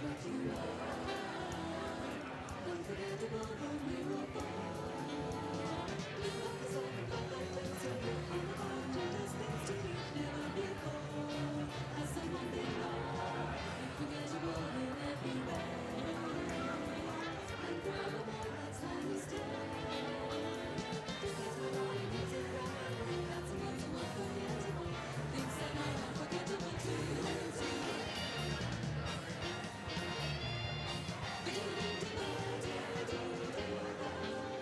what you are. Unforgettable when we were born. Live up the soul and love that lives in you. On the heart, just things to you never before. Has someone been lost? Unforgettable in every way. And forevermore, that's how we stay. Because we're all in it together. That's what's unforgettable. Things that are unforgettable too. Do do do do do do do.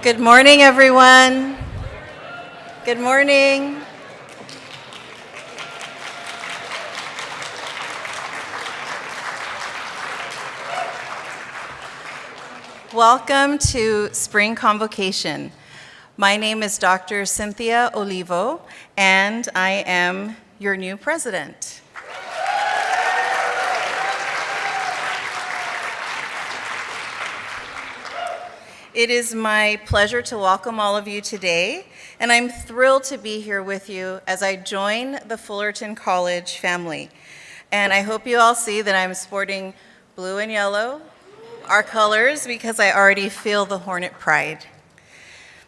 Good morning, everyone. Good morning. Welcome to Spring Convocation. My name is Dr. Cynthia Olivo, and I am your new president. It is my pleasure to welcome all of you today, and I'm thrilled to be here with you as I join the Fullerton College family. And I hope you all see that I'm sporting blue and yellow, our colors, because I already feel the Hornet pride.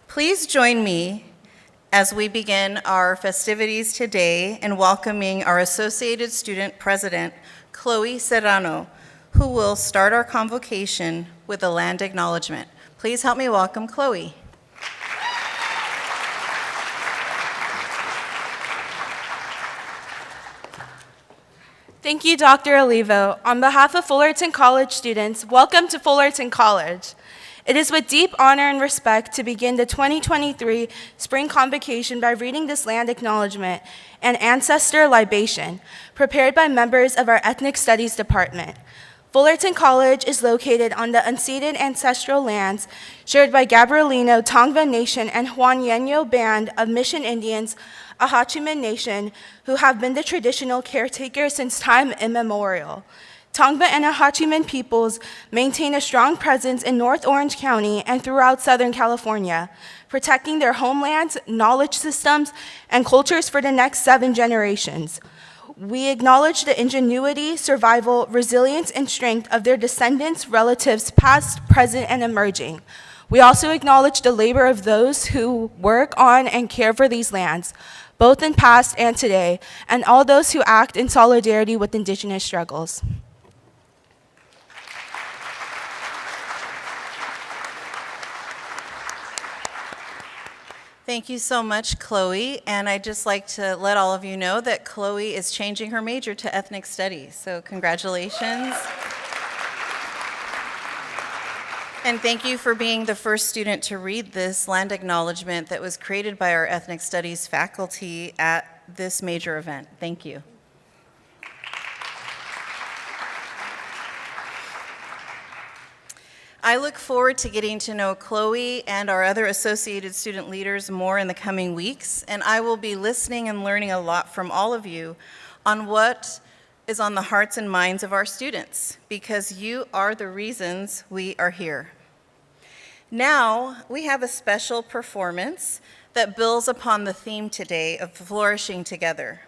Please join me as we begin our festivities today in welcoming our Associated Student President, Chloe Serrano, who will start our convocation with a land acknowledgement. Please help me welcome Chloe. Thank you, Dr. Olivo. On behalf of Fullerton College students, welcome to Fullerton College. It is with deep honor and respect to begin the 2023 Spring Convocation by reading this land acknowledgement and ancestor libation, prepared by members of our Ethnic Studies Department. Fullerton College is located on the unceded ancestral lands shared by Gabrielino Tongva Nation and Juaneño Band of Mission Indians, Ahachiman Nation, who have been the traditional caretakers since time immemorial. Tongva and Ahachiman peoples maintain a strong presence in North Orange County and throughout Southern California, protecting their homelands, knowledge systems, and cultures for the next 7 generations. We acknowledge the ingenuity, survival, resilience, and strength of their descendants, relatives, past, present, and emerging. We also acknowledge the labor of those who work on and care for these lands, both in past and today, and all those who act in solidarity with Indigenous struggles. Thank you so much, Chloe. And I'd just like to let all of you know that Chloe is changing her major to ethnic studies. So congratulations. And thank you for being the first student to read this land acknowledgement that was created by our ethnic studies faculty at this major event. Thank you. I look forward to getting to know Chloe and our other associated student leaders more in the coming weeks, and I will be listening and learning a lot from all of you on what is on the hearts and minds of our students, because you are the reasons we are here. Now, we have a special performance that builds upon the theme today of flourishing together.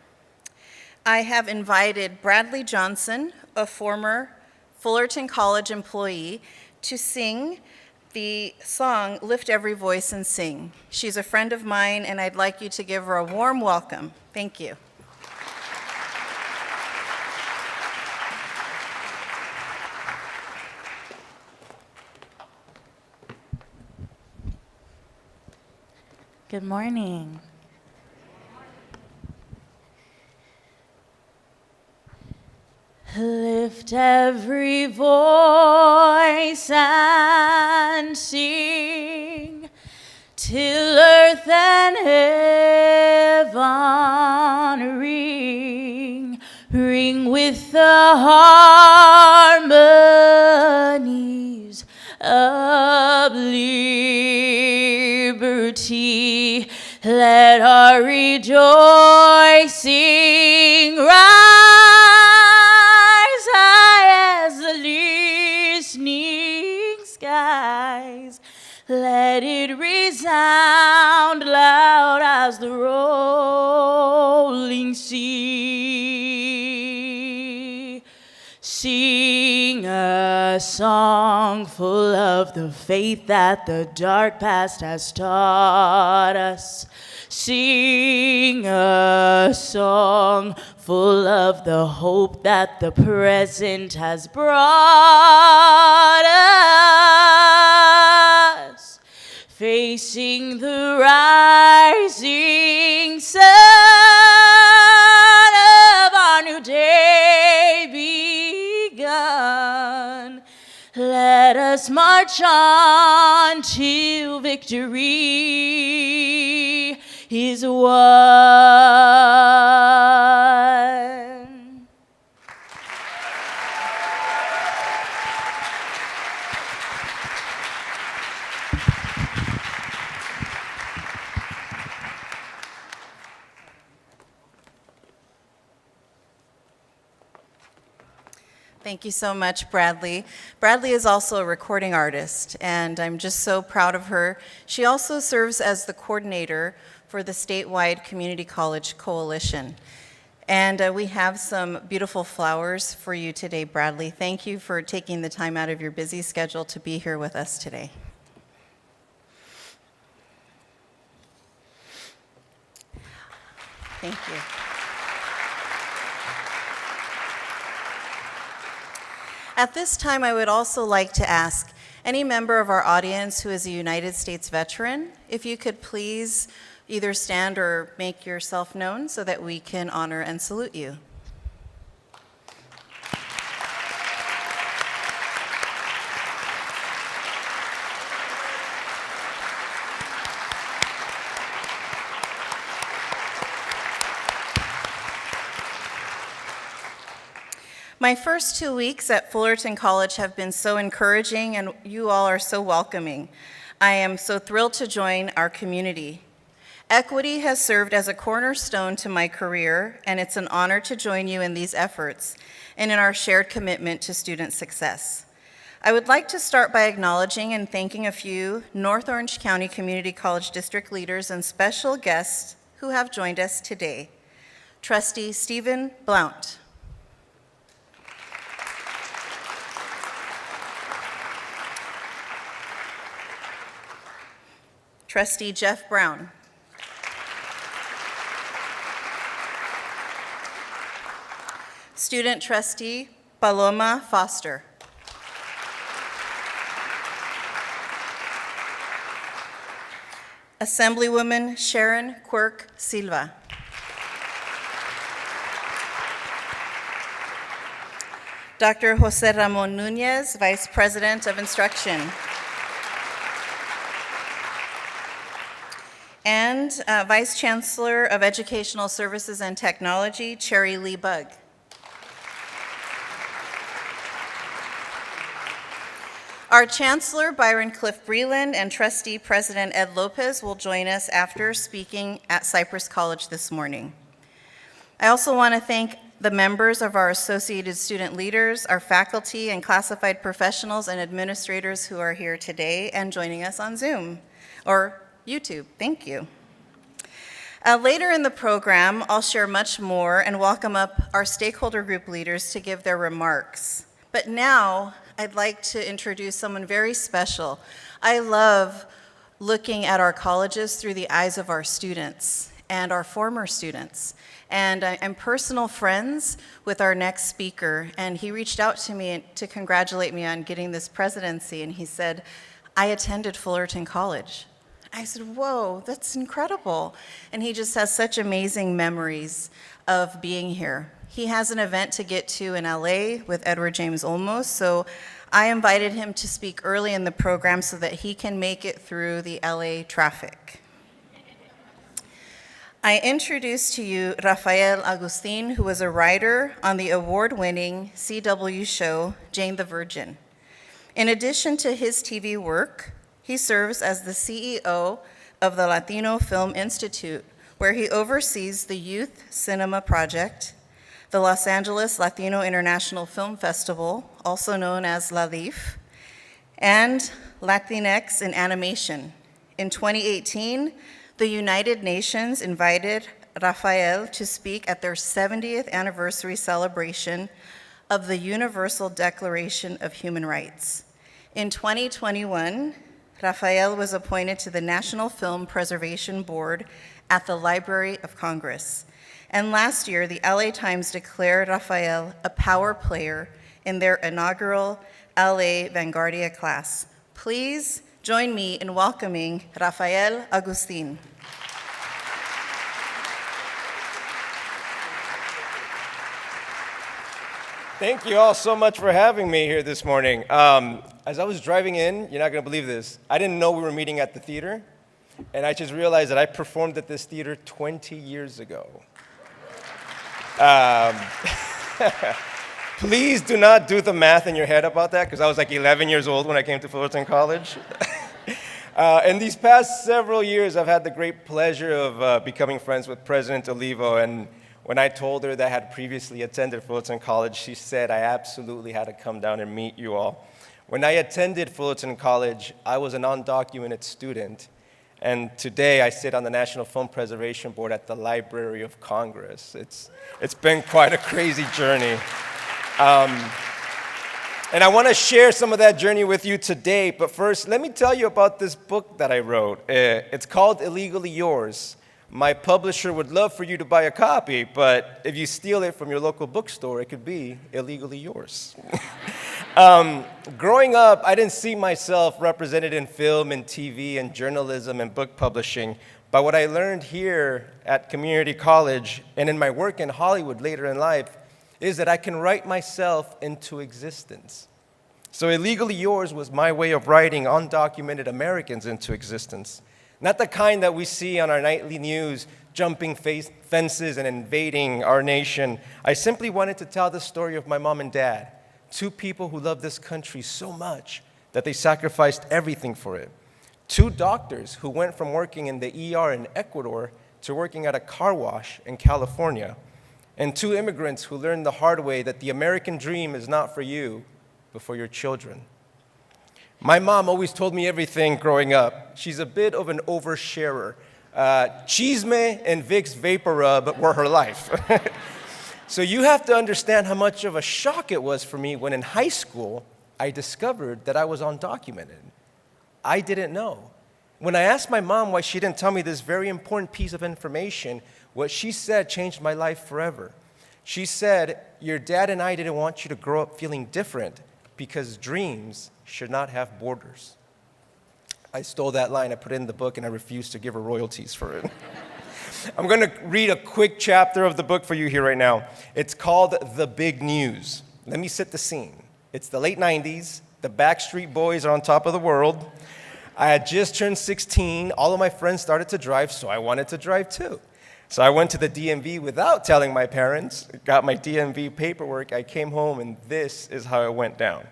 I have invited Bradley Johnson, a former Fullerton College employee, to sing the song, Lift Every Voice and Sing. She's a friend of mine, and I'd like you to give her a warm welcome. Thank you. Good morning. Lift every voice and sing till earth and heaven ring, ring with the harmonies of liberty. Let our rejoicing rise high as the listening skies. Let it resound loud as the rolling sea. Sing a song full of the faith that the dark past has taught us. Sing a song full of the hope that the present has brought us. Facing the rising sun of our new day begun. Let us march on to victory is won. Thank you so much, Bradley. Bradley is also a recording artist, and I'm just so proud of her. She also serves as the coordinator for the statewide Community College Coalition. And we have some beautiful flowers for you today, Bradley. Thank you for taking the time out of your busy schedule to be here with us today. Thank you. At this time, I would also like to ask any member of our audience who is a United States veteran, if you could please either stand or make yourself known so that we can honor and salute you. My first 2 weeks at Fullerton College have been so encouraging, and you all are so welcoming. I am so thrilled to join our community. Equity has served as a cornerstone to my career, and it's an honor to join you in these efforts and in our shared commitment to student success. I would like to start by acknowledging and thanking a few North Orange County Community College District leaders and special guests who have joined us today. Trustee Stephen Blount. Trustee Jeff Brown. Student Trustee Paloma Foster. Assemblywoman Sharon Quirk Silva. Dr. Jose Ramon Nunez, Vice President of Instruction. And Vice Chancellor of Educational Services and Technology, Cherry Lee Bugg. Our Chancellor, Byron Cliff Breland, and Trustee President Ed Lopez will join us after speaking at Cypress College this morning. I also want to thank the members of our Associated Student Leaders, our faculty and classified professionals and administrators who are here today and joining us on Zoom, or YouTube. Thank you. Later in the program, I'll share much more and welcome up our stakeholder group leaders to give their remarks. But now, I'd like to introduce someone very special. I love looking at our colleges through the eyes of our students and our former students. And I'm personal friends with our next speaker, and he reached out to me to congratulate me on getting this presidency, and he said, "I attended Fullerton College." I said, "Whoa, that's incredible." And he just has such amazing memories of being here. He has an event to get to in LA with Edward James Olmos, so I invited him to speak early in the program so that he can make it through the LA traffic. I introduce to you Raphael Agustin, who was a writer on the award-winning CW show Jane the Virgin. In addition to his TV work, he serves as the CEO of the Latino Film Institute, where he oversees the Youth Cinema Project, the Los Angeles Latino International Film Festival, also known as LALIF, and Latinx in Animation. In 2018, the United Nations invited Raphael to speak at their 70th anniversary celebration of the Universal Declaration of Human Rights. In 2021, Raphael was appointed to the National Film Preservation Board at the Library of Congress. And last year, the LA Times declared Raphael a power player in their inaugural LA Vanguardia class. Please join me in welcoming Raphael Agustin. Thank you all so much for having me here this morning. as I was driving in, you're not going to believe this, I didn't know we were meeting at the theater, and I just realized that I performed at this theater 20 years ago. Please do not do the math in your head about that, because I was like 11 years old when I came to Fullerton College. In these past several years, I've had the great pleasure of becoming friends with President Olivo, and when I told her that I had previously attended Fullerton College, she said I absolutely had to come down and meet you all. When I attended Fullerton College, I was an undocumented student, and today I sit on the National Film Preservation Board at the Library of Congress. It's been quite a crazy journey. And I want to share some of that journey with you today, but first, let me tell you about this book that I wrote. It's called Illegally Yours. My publisher would love for you to buy a copy, but if you steal it from your local bookstore, it could be illegally yours. Growing up, I didn't see myself represented in film and TV and journalism and book publishing, but what I learned here at community college and in my work in Hollywood later in life is that I can write myself into existence. So Illegally Yours was my way of writing undocumented Americans into existence. Not the kind that we see on our nightly news, jumping fences and invading our nation. I simply wanted to tell the story of my mom and dad, two people who loved this country so much that they sacrificed everything for it. Two doctors who went from working in the ER in Ecuador to working at a car wash in California. And two immigrants who learned the hard way that the American dream is not for you, but for your children. My mom always told me everything growing up. She's a bit of an oversharer. Chisme and Vicks Vapor Rub were her life. So you have to understand how much of a shock it was for me when in high school, I discovered that I was undocumented. I didn't know. When I asked my mom why she didn't tell me this very important piece of information, what she said changed my life forever. She said, your dad and I didn't want you to grow up feeling different because dreams should not have borders. I stole that line, I put it in the book, and I refuse to give her royalties for it. I'm going to read a quick chapter of the book for you here right now. It's called The Big News. Let me set the scene. It's the late 90s. The Backstreet Boys are on top of the world. I had just turned 16. All of my friends started to drive, so I wanted to drive too. So I went to the DMV without telling my parents, got my DMV paperwork, I came home, and this is how it went down.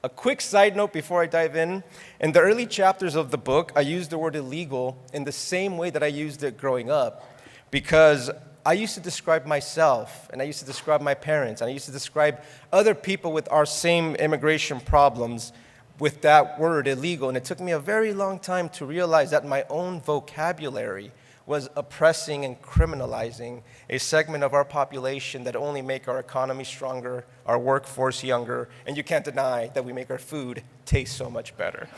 A quick side note before I dive in the early chapters of the book, I used the word illegal in the same way that I used it growing up, because I used to describe myself, and I used to describe my parents, and I used to describe other people with our same immigration problems with that word illegal, and it took me a very long time to realize that my own vocabulary was oppressing and criminalizing a segment of our population that only make our economy stronger, our workforce younger, and you can't deny that we make our food taste so much better.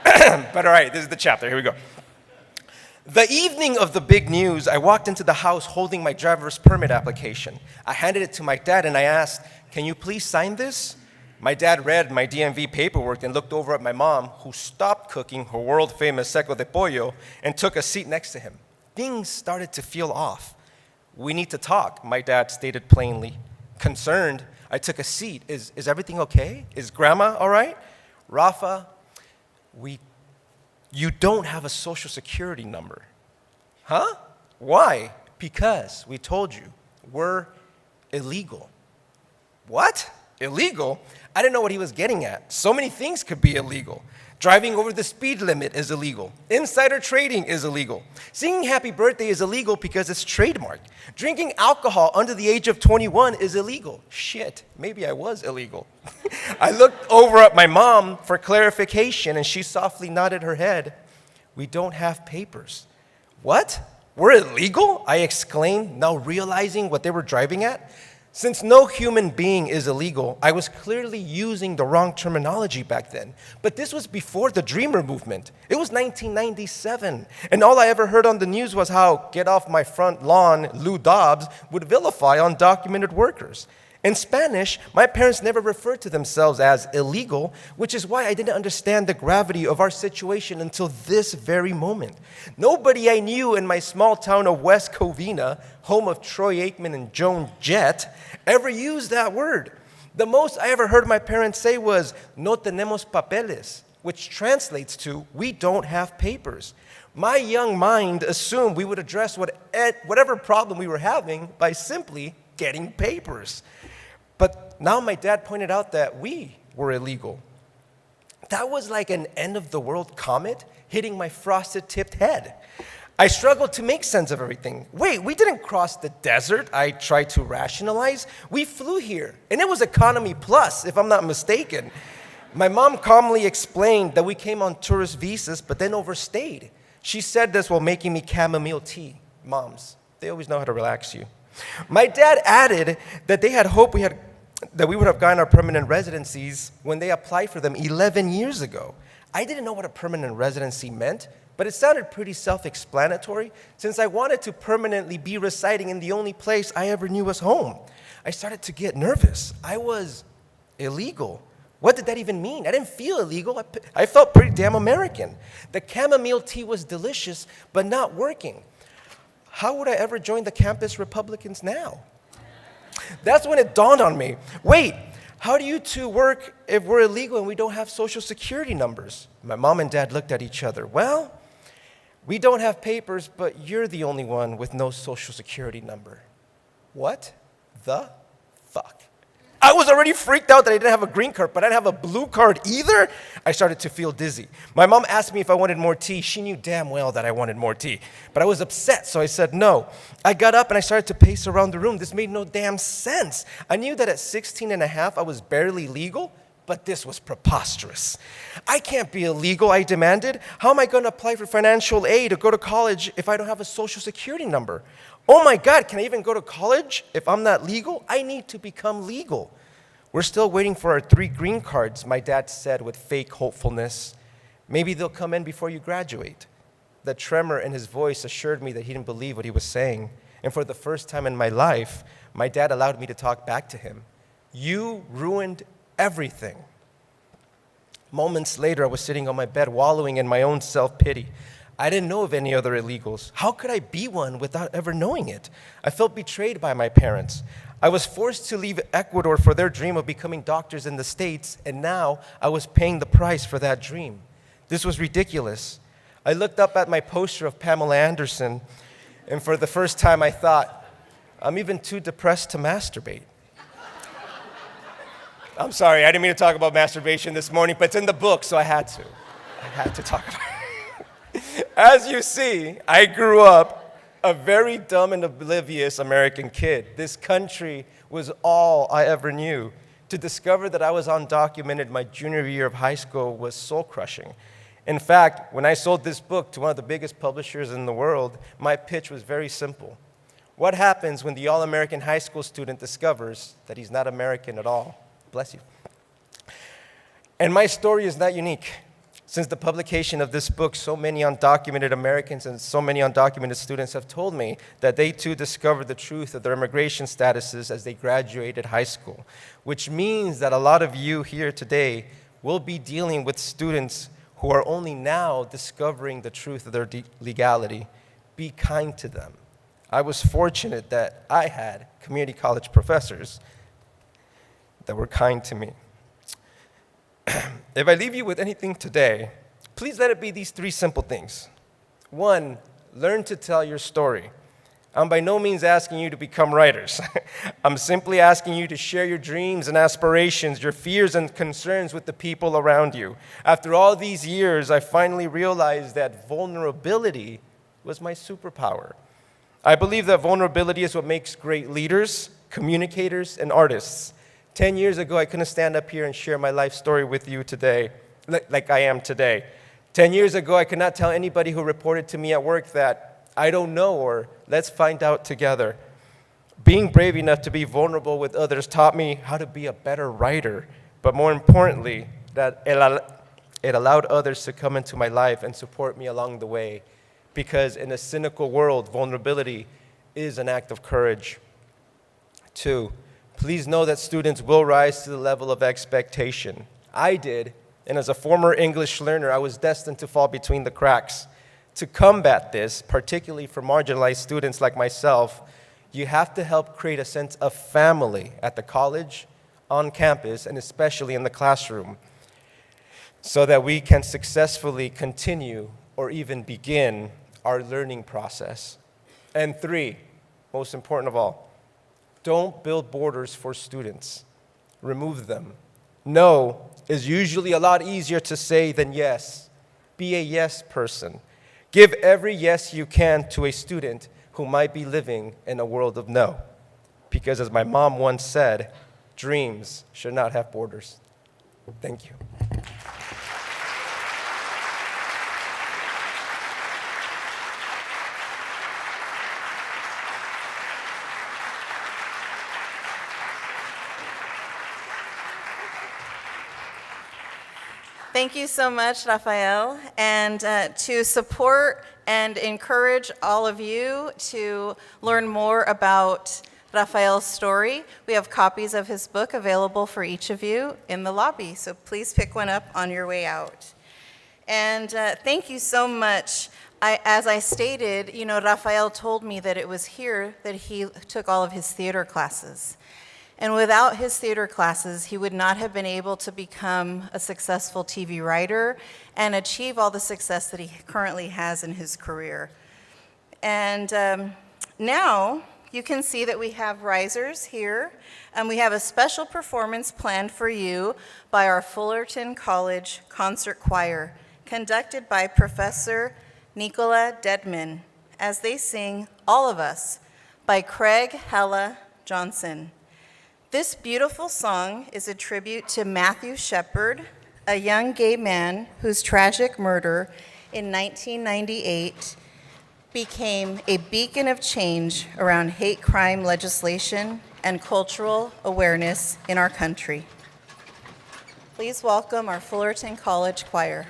But all right, this is the chapter, here we go. The evening of the big news, I walked into the house holding my driver's permit application. I handed it to my dad and I asked, can you please sign this? My dad read my DMV paperwork and looked over at my mom, who stopped cooking her world-famous seco de pollo and took a seat next to him. Things started to feel off. We need to talk, my dad stated plainly. Concerned, I took a seat. Is everything okay? Is grandma all right? Rafa, you don't have a social security number. Huh? Why? Because we told you, we're illegal. What? Illegal? I didn't know what he was getting at. So many things could be illegal. Driving over the speed limit is illegal. Insider trading is illegal. Singing happy birthday is illegal because it's trademarked. Drinking alcohol under the age of 21 is illegal. Shit, maybe I was illegal. I looked over at my mom for clarification and she softly nodded her head. We don't have papers. What? We're illegal? I exclaimed, now realizing what they were driving at. Since no human being is illegal, I was clearly using the wrong terminology back then. But this was before the Dreamer movement. It was 1997, and all I ever heard on the news was how Get Off My Front Lawn, Lou Dobbs, would vilify undocumented workers. In Spanish, my parents never referred to themselves as illegal, which is why I didn't understand the gravity of our situation until this very moment. Nobody I knew in my small town of West Covina, home of Troy Aikman and Joan Jett, ever used that word. The most I ever heard my parents say was, no tenemos papeles, which translates to, we don't have papers. My young mind assumed we would address whatever problem we were having by simply getting papers. But now my dad pointed out that we were illegal. That was like an end-of-the-world comet hitting my frosted-tipped head. I struggled to make sense of everything. Wait, we didn't cross the desert, I tried to rationalize. We flew here, and it was economy plus, if I'm not mistaken. My mom calmly explained that we came on tourist visas, but then overstayed. She said this while making me chamomile tea. Moms, they always know how to relax you. My dad added that they had hoped that we would have gotten our permanent residencies when they applied for them 11 years ago. I didn't know what a permanent residency meant, but it sounded pretty self-explanatory since I wanted to permanently be residing in the only place I ever knew was home. I started to get nervous. I was illegal. What did that even mean? I didn't feel illegal. I felt pretty damn American. The chamomile tea was delicious, but not working. How would I ever join the campus Republicans now? That's when it dawned on me. Wait, how do you two work if we're illegal and we don't have social security numbers? My mom and dad looked at each other. Well, we don't have papers, but you're the only one with no social security number. What the fuck? I was already freaked out that I didn't have a green card, but I didn't have a blue card either. I started to feel dizzy. My mom asked me if I wanted more tea. She knew damn well that I wanted more tea, but I was upset, so I said no. I got up and I started to pace around the room. This made no damn sense. I knew that at 16 and a half, I was barely legal, but this was preposterous. I can't be illegal, I demanded. How am I going to apply for financial aid or go to college if I don't have a social security number? Oh my God, can I even go to college if I'm not legal? I need to become legal. We're still waiting for our 3 green cards, my dad said with fake hopefulness. Maybe they'll come in before you graduate. The tremor in his voice assured me that he didn't believe what he was saying. And for the first time in my life, my dad allowed me to talk back to him. You ruined everything. Moments later, I was sitting on my bed, wallowing in my own self-pity. I didn't know of any other illegals. How could I be one without ever knowing it? I felt betrayed by my parents. I was forced to leave Ecuador for their dream of becoming doctors in the States, and now I was paying the price for that dream. This was ridiculous. I looked up at my poster of Pamela Anderson, and for the first time I thought, I'm even too depressed to masturbate. I'm sorry, I didn't mean to talk about masturbation this morning, but it's in the book, so I had to. Talk about it. As you see, I grew up a very dumb and oblivious American kid. This country was all I ever knew. To discover that I was undocumented my junior year of high school was soul-crushing. In fact, when I sold this book to one of the biggest publishers in the world, my pitch was very simple. What happens when the all-American high school student discovers that he's not American at all? Bless you. And my story is not unique. Since the publication of this book, so many undocumented Americans and so many undocumented students have told me that they too discovered the truth of their immigration statuses as they graduated high school, which means that a lot of you here today will be dealing with students who are only now discovering the truth of their legality. Be kind to them. I was fortunate that I had community college professors that were kind to me. If I leave you with anything today, please let it be these 3 simple things. 1, learn to tell your story. I'm by no means asking you to become writers. I'm simply asking you to share your dreams and aspirations, your fears and concerns with the people around you. After all these years, I finally realized that vulnerability was my superpower. I believe that vulnerability is what makes great leaders, communicators, and artists. 10 years ago, I couldn't stand up here and share my life story with you today, like I am today. 10 years ago, I could not tell anybody who reported to me at work that I don't know or let's find out together. Being brave enough to be vulnerable with others taught me how to be a better writer, but more importantly, that it allowed others to come into my life and support me along the way. Because in a cynical world, vulnerability is an act of courage. 2, please know that students will rise to the level of expectation. I did, and as a former English learner, I was destined to fall between the cracks. To combat this, particularly for marginalized students like myself, you have to help create a sense of family at the college, on campus and especially in the classroom so that we can successfully continue or even begin our learning process. And 3, most important of all, don't build borders for students. Remove them. No is usually a lot easier to say than yes. Be a yes person. Give every yes you can to a student who might be living in a world of no. Because as my mom once said, dreams should not have borders. Thank you. Thank you so much, Raphael. And to support and encourage all of you to learn more about Raphael's story, we have copies of his book available for each of you in the lobby, so please pick one up on your way out. And thank you so much. As I stated, Raphael told me that it was here that he took all of his theater classes. And without his theater classes, he would not have been able to become a successful TV writer and achieve all the success that he currently has in his career. And now you can see that we have risers here, and we have a special performance planned for you by our Fullerton College Concert Choir, conducted by Professor Nicola Dedman, as they sing All of Us by Craig Hella Johnson. This beautiful song is a tribute to Matthew Shepard, a young gay man whose tragic murder in 1998 became a beacon of change around hate crime legislation and cultural awareness in our country. Please welcome our Fullerton College Choir.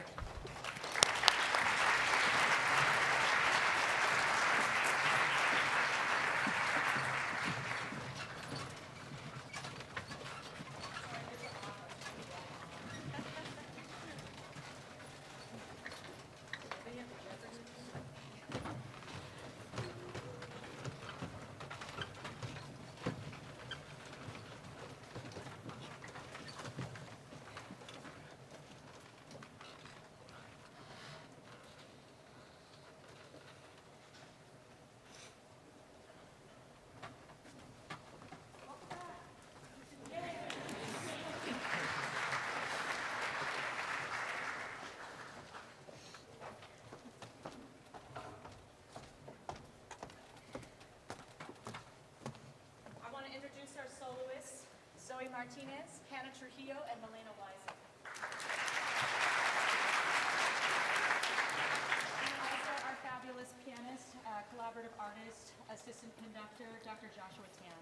Martinez, Hannah Trujillo, and Milena Wise. And also our fabulous pianist, collaborative artist, assistant conductor, Dr. Joshua Tan.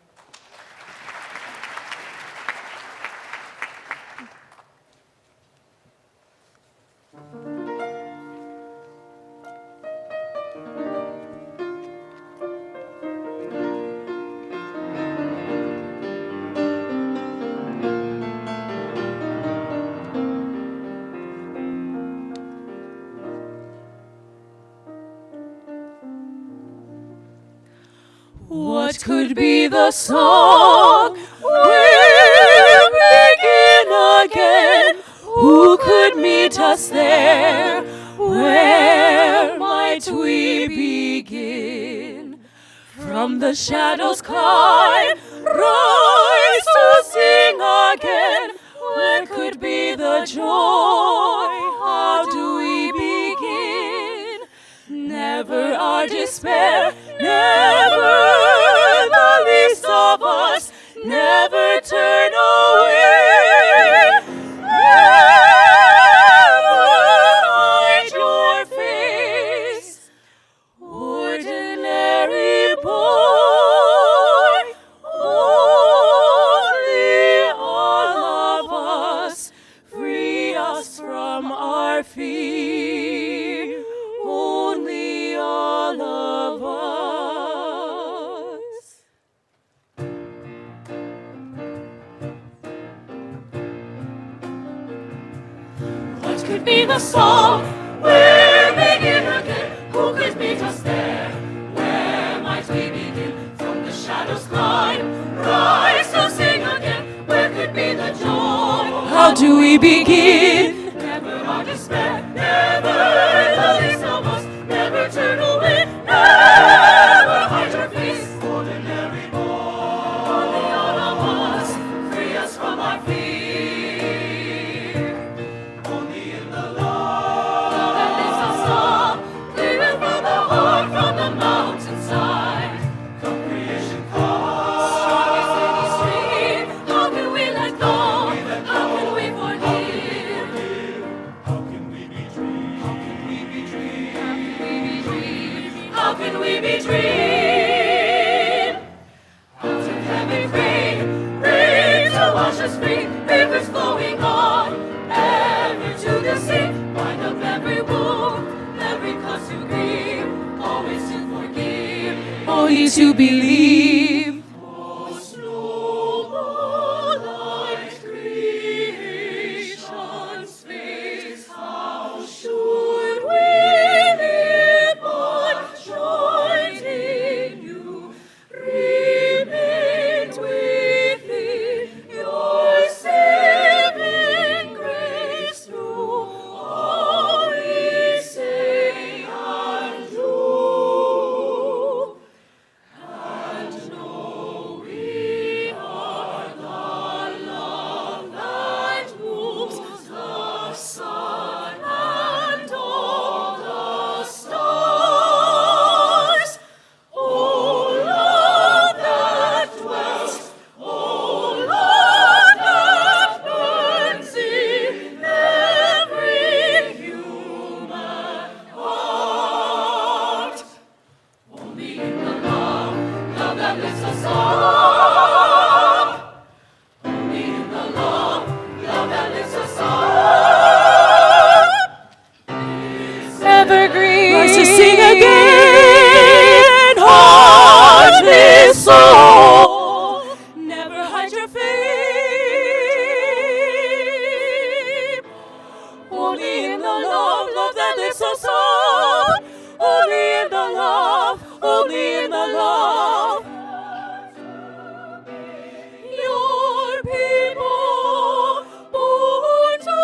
What could be the song? We'll begin again. Who could meet us there? Where might we begin? From the shadows climb, rise to sing again. Where could be the joy? How do we begin? Never our despair, never the least of us, never turn away, never hide your face. Ordinary boy, only all of us, free us from our fear, only all of us. What could be the song? We'll begin again. Who could meet us there? Where might we begin? From the shadows climb, rise to sing again. Where could be we begin? Never our despair, never the least of us, never turn away, never hide your face. Ordinary boy, only all of us, free us from our fear. Only in the love that lifts us up, clear from the heart, from the mountainside. Come creation calls, strong as any stream. How can we let go? How can we forgive? How can we be dreamed? How can we be dreamed? How can we be dreamed? Out of heaven rain, rain to wash us free, rivers flowing on, ever to the sea. Bind up every wound, every cause to grieve, always to forgive, only to believe. Most noble light, creation's face, how should we live but joined in you, remained within your saving grace through all we say and do. And know we are the love that moves the sun and all the stars. Oh, love that dwells, oh, love that burns in every human heart. Only in the love, love that lifts us up. Only in the love, love that lifts us up. Evergreen, rise to sing again, heartless soul. Never hide your fame. Only in the love, love that lifts us up. Only in the love, only in the love. Your people born to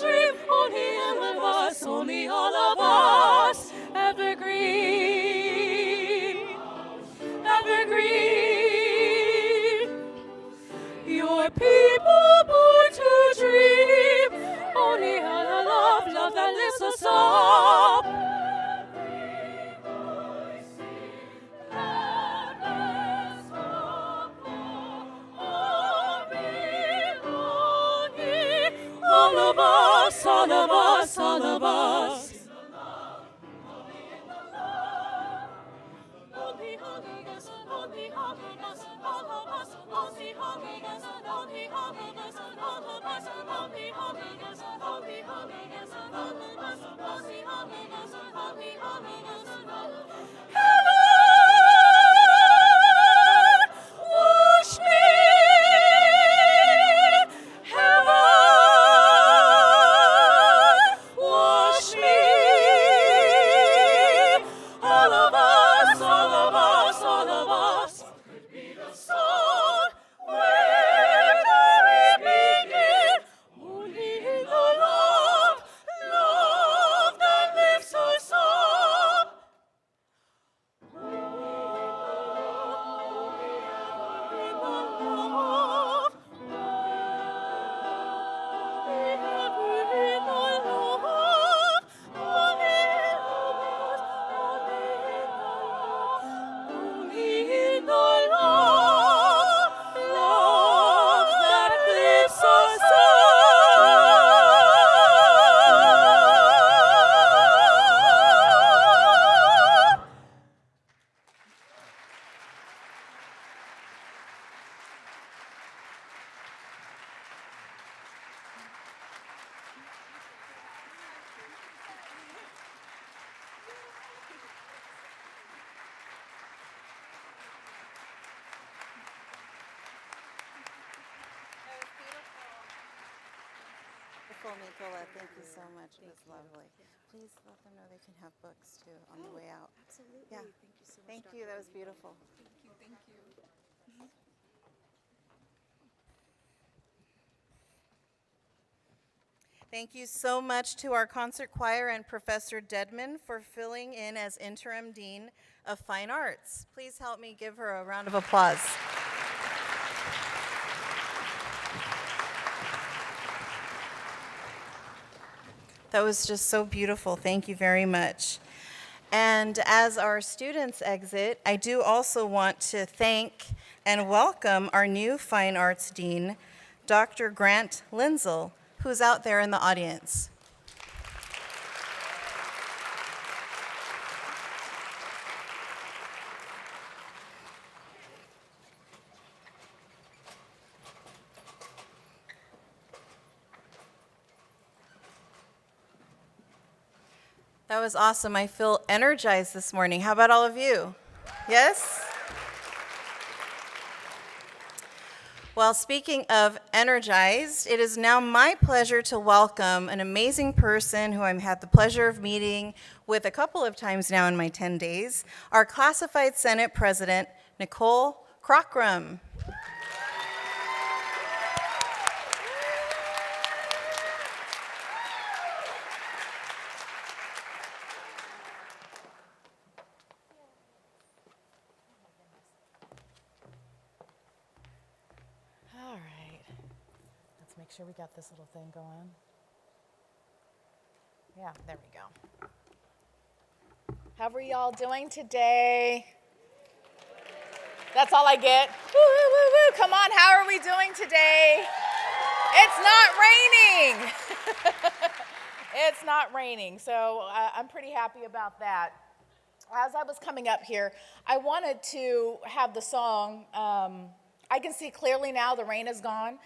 dream. Only all of us, only all of us. Evergreen, evergreen. Your people born to dream. Only all of love, love that lifts us up. All of us, all of us, all of us. Only all of us, only all of us, all of us, only all of us, only all of us, all of us, only all of us, only all of us, all of us, only all of us, only all of us, heaven, wash me, heaven, wash me, all of us, all of us, all of us. What could be the song? Where do we begin? Only in the love, love that lifts us up. Only in the love, love that lifts us up. Wonderful, Nicola. Thank you so much. It was lovely. Please let them know they can have books too on the way out. Absolutely. Yeah. Thank you so much. Thank you. That was beautiful. Thank you. Thank you. Thank you so much to our concert choir and Professor Dedman for filling in as interim dean of fine arts. Please help me give her a round of applause. That was just so beautiful. Thank you very much. And as our students exit, I do also want to thank and welcome our new Fine Arts Dean, Dr. Grant Linzel, who's out there in the audience. That was awesome. I feel energized this morning. How about all of you? Yes? Well, speaking of energized, it is now my pleasure to welcome an amazing person who I've had the pleasure of meeting with a couple of times now in my 10 days, our Classified Senate President, Nicole Crockram. All right, let's make sure we got this little thing going. Yeah, there we go. How are y'all doing today? That's all I get. Woo, woo, woo, woo. Come on, how are we doing today? It's not raining. It's not raining, so I'm pretty happy about that. As I was coming up here, I wanted to have the song, I can see clearly now the rain is gone,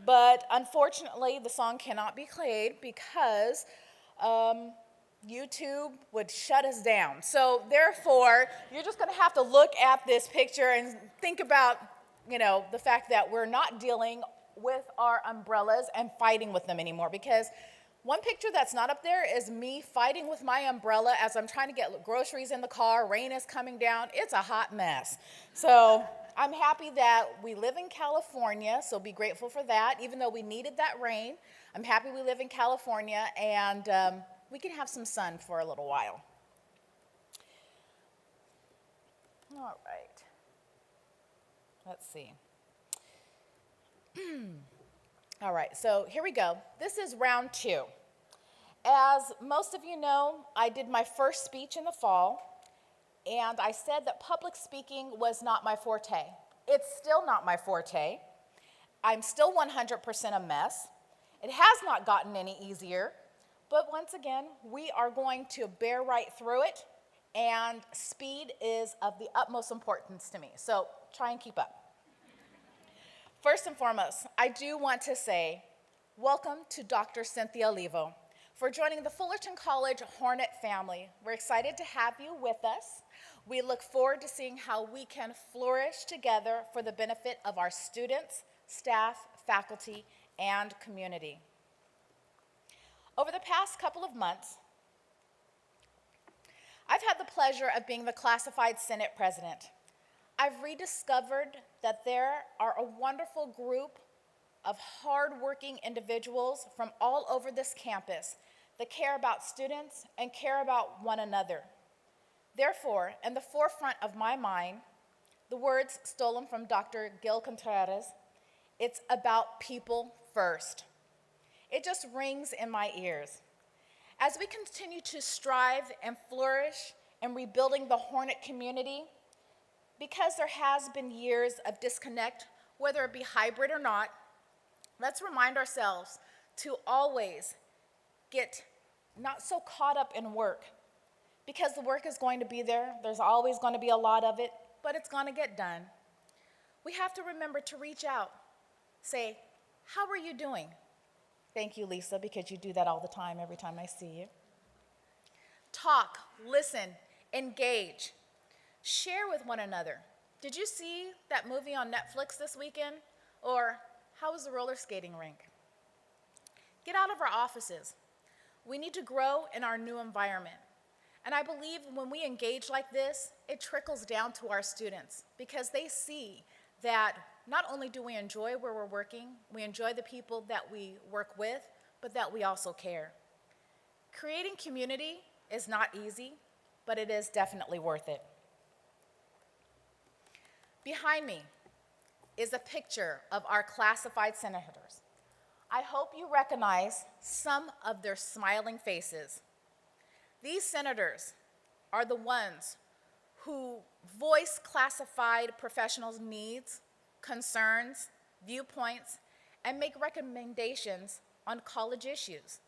but unfortunately the song cannot be played because YouTube would shut us down. So therefore, you're just gonna have to look at this picture and think about, the fact that we're not dealing with our umbrellas and fighting with them anymore, because one picture that's not up there is me fighting with my umbrella as I'm trying to get groceries in the car. Rain is coming down. It's a hot mess. So I'm happy that we live in California, so be grateful for that. Even though we needed that rain, I'm happy we live in California, and we can have some sun for a little while. All right. Let's see. All right, so here we go. This is round 2. As most of you know, I did my first speech in the fall, and I said that public speaking was not my forte. It's still not my forte. I'm still 100% a mess. It has not gotten any easier, but once again, we are going to bear right through it, and speed is of the utmost importance to me, so try and keep up. First and foremost, I do want to say welcome to Dr. Cynthia Levo for joining the Fullerton College Hornet family. We're excited to have you with us. We look forward to seeing how we can flourish together for the benefit of our students, staff, faculty, and community. Over the past couple of months, I've had the pleasure of being the Classified Senate President. I've rediscovered that there are a wonderful group of hardworking individuals from all over this campus that care about students and care about one another. Therefore, in the forefront of my mind, the words stolen from Dr. Gil Contreras, it's about people first. It just rings in my ears. As we continue to strive and flourish in rebuilding the Hornet community, because there has been years of disconnect, whether it be hybrid or not, let's remind ourselves to always get not so caught up in work, because the work is going to be there. There's always going to be a lot of it, but it's going to get done. We have to remember to reach out, say, how are you doing? Thank you, Lisa, because you do that all the time, every time I see you. Talk, listen, engage. Share with one another. Did you see that movie on Netflix this weekend? Or how was the roller skating rink? Get out of our offices. We need to grow in our new environment. And I believe when we engage like this, it trickles down to our students because they see that not only do we enjoy where we're working, we enjoy the people that we work with, but that we also care. Creating community is not easy, but it is definitely worth it. Behind me is a picture of our classified senators. I hope you recognize some of their smiling faces. These senators are the ones who voice classified professionals' needs, concerns, viewpoints, and make recommendations on college issues.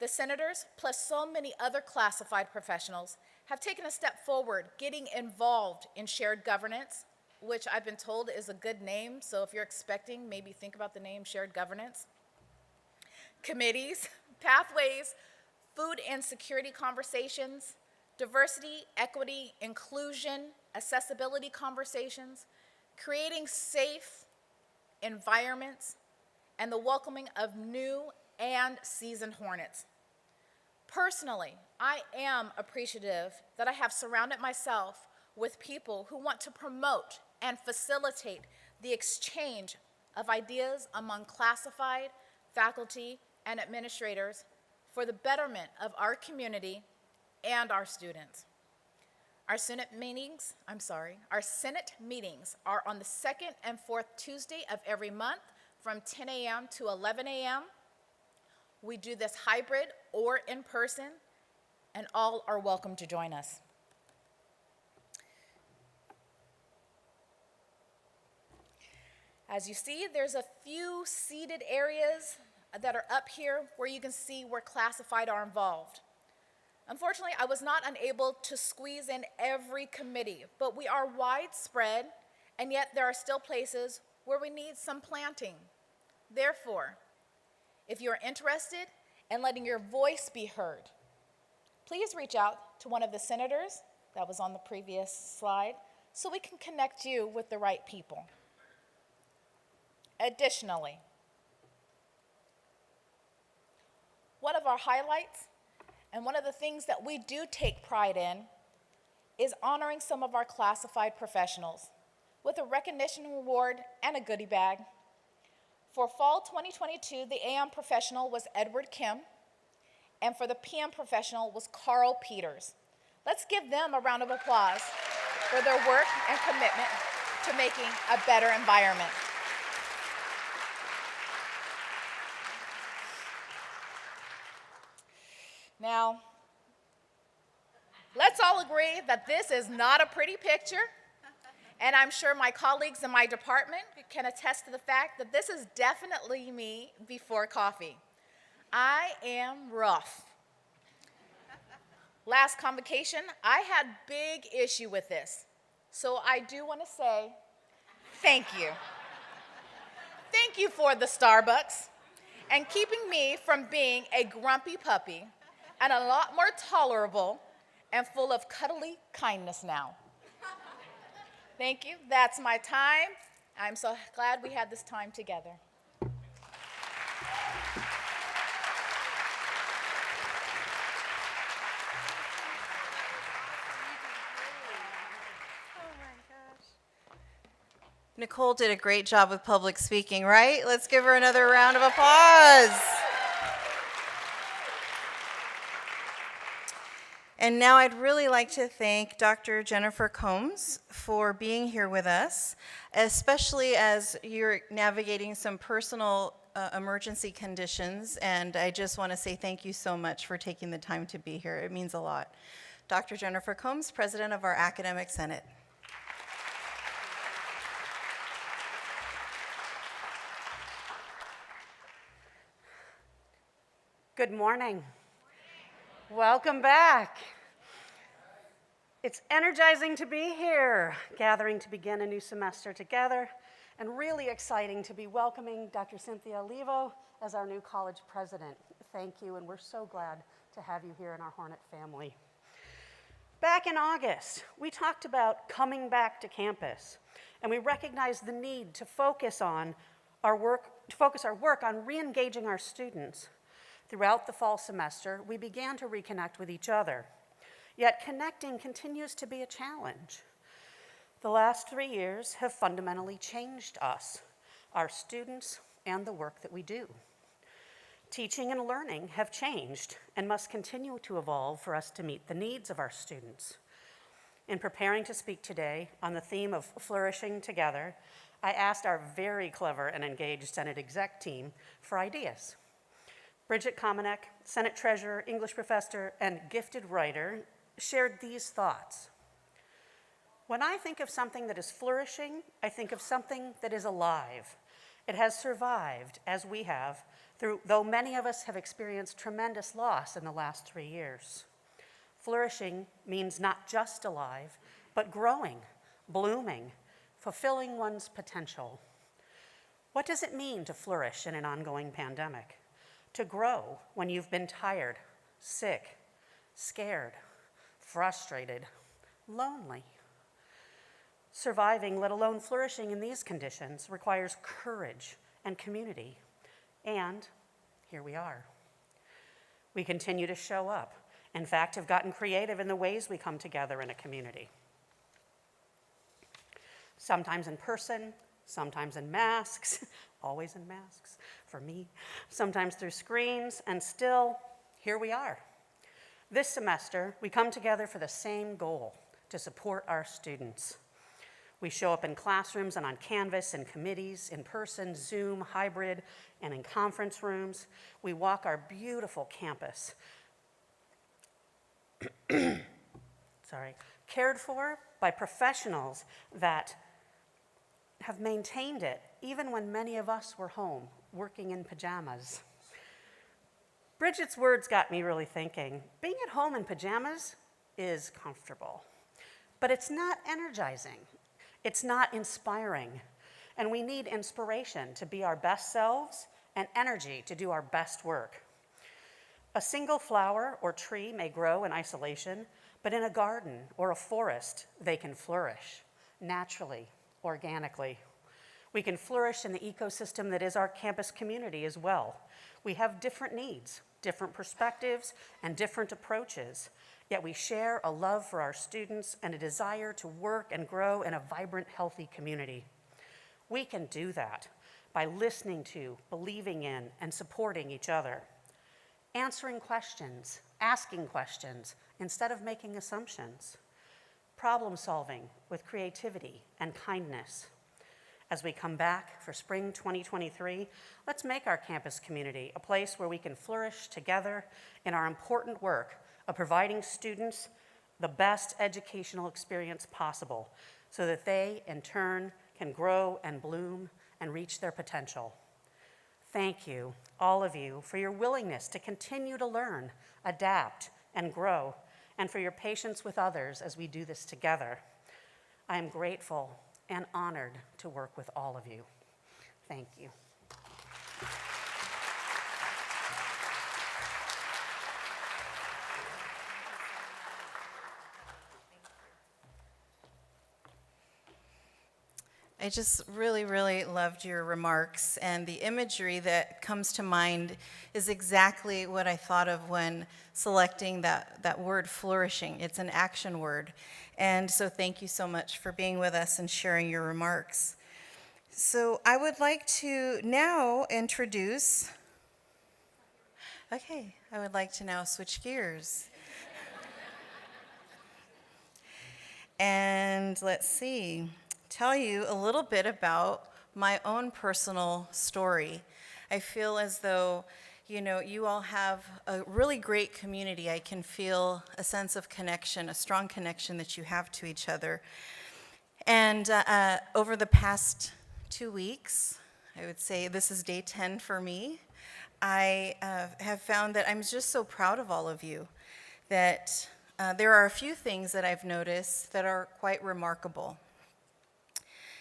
The senators, plus so many other classified professionals, have taken a step forward, getting involved in shared governance, which I've been told is a good name, so if you're expecting, maybe think about the name shared governance. Committees, pathways, food insecurity conversations, diversity, equity, inclusion, accessibility conversations, creating safe environments, and the welcoming of new and seasoned Hornets. Personally, I am appreciative that I have surrounded myself with people who want to promote and facilitate the exchange of ideas among classified, faculty, and administrators for the betterment of our community and our students. Our Senate meetings are on the second and fourth Tuesday of every month from 10 a.m. to 11 a.m. We do this hybrid or in person, and all are welcome to join us. As you see, there's a few seated areas that are up here where you can see where classified are involved. Unfortunately, I was not unable to squeeze in every committee, but we are widespread, and yet there are still places where we need some planting. Therefore, if you're interested in letting your voice be heard, please reach out to one of the senators that was on the previous slide so we can connect you with the right people. Additionally, one of our highlights and one of the things that we do take pride in is honoring some of our classified professionals with a recognition award and a goodie bag. For fall 2022, the AM professional was Edward Kim, and for the PM professional was Carl Peters. Let's give them a round of applause for their work and commitment to making a better environment. Now, let's all agree that this is not a pretty picture, and I'm sure my colleagues in my department can attest to the fact that this is definitely me before coffee. I am rough. Last convocation, I had big issue with this, so I do want to say thank you. Thank you for the Starbucks and keeping me from being a grumpy puppy and a lot more tolerable and full of cuddly kindness now. Thank you. That's my time. I'm so glad we had this time together. Nicole did a great job with public speaking, right? Let's give her another round of applause. And now I'd really like to thank Dr. Jennifer Combs for being here with us, especially as you're navigating some personal emergency conditions, and I just want to say thank you so much for taking the time to be here. It means a lot. Dr. Jennifer Combs, President of our Academic Senate. Good morning. Welcome back. It's energizing to be here, gathering to begin a new semester together, and really exciting to be welcoming Dr. Cynthia Levo as our new college president. Thank you, and we're so glad to have you here in our Hornet family. Back in August, we talked about coming back to campus, and we recognized the need to focus our work on re-engaging our students. Throughout the fall semester, we began to reconnect with each other. Yet connecting continues to be a challenge. The last 3 years have fundamentally changed us, our students, and the work that we do. Teaching and learning have changed and must continue to evolve for us to meet the needs of our students. In preparing to speak today on the theme of flourishing together, I asked our very clever and engaged Senate exec team for ideas. Bridget Komanek, Senate Treasurer, English professor, and gifted writer, shared these thoughts. When I think of something that is flourishing, I think of something that is alive. It has survived, as we have, though many of us have experienced tremendous loss in the last 3 years. Flourishing means not just alive, but growing, blooming, fulfilling one's potential. What does it mean to flourish in an ongoing pandemic? To grow when you've been tired, sick, scared, frustrated, lonely. Surviving, let alone flourishing in these conditions, requires courage and community. And here we are. We continue to show up. In fact, have gotten creative in the ways we come together in a community. Sometimes in person, sometimes in masks, always in masks for me, sometimes through screens, and still, here we are. This semester, we come together for the same goal, to support our students. We show up in classrooms and on Canvas, in committees, in person, Zoom, hybrid, and in conference rooms. We walk our beautiful campus, cared for by professionals that have maintained it even when many of us were home, working in pajamas. Bridget's words got me really thinking. Being at home in pajamas is comfortable, but it's not energizing. It's not inspiring, and we need inspiration to be our best selves and energy to do our best work. A single flower or tree may grow in isolation, but in a garden or a forest, they can flourish naturally, organically. We can flourish in the ecosystem that is our campus community as well. We have different needs, different perspectives, and different approaches, yet we share a love for our students and a desire to work and grow in a vibrant, healthy community. We can do that by listening to, believing in, and supporting each other. Answering questions, asking questions, instead of making assumptions. Problem solving with creativity and kindness. As we come back for spring 2023, let's make our campus community a place where we can flourish together in our important work of providing students the best educational experience possible so that they, in turn, can grow and bloom and reach their potential. Thank you, all of you, for your willingness to continue to learn, adapt, and grow, and for your patience with others as we do this together. I am grateful and honored to work with all of you. Thank you. I just really, really loved your remarks, and the imagery that comes to mind is exactly what I thought of when selecting that word flourishing. It's an action word, and so thank you so much for being with us and sharing your remarks. So I would like to now introduce, I would like to now switch gears. And let's see. Tell you a little bit about my own personal story. I feel as though, you all have a really great community. I can feel a sense of connection, a strong connection that you have to each other. And over the past 2 weeks, I would say this is day 10 for me, I have found that I'm just so proud of all of you, that there are a few things that I've noticed that are quite remarkable.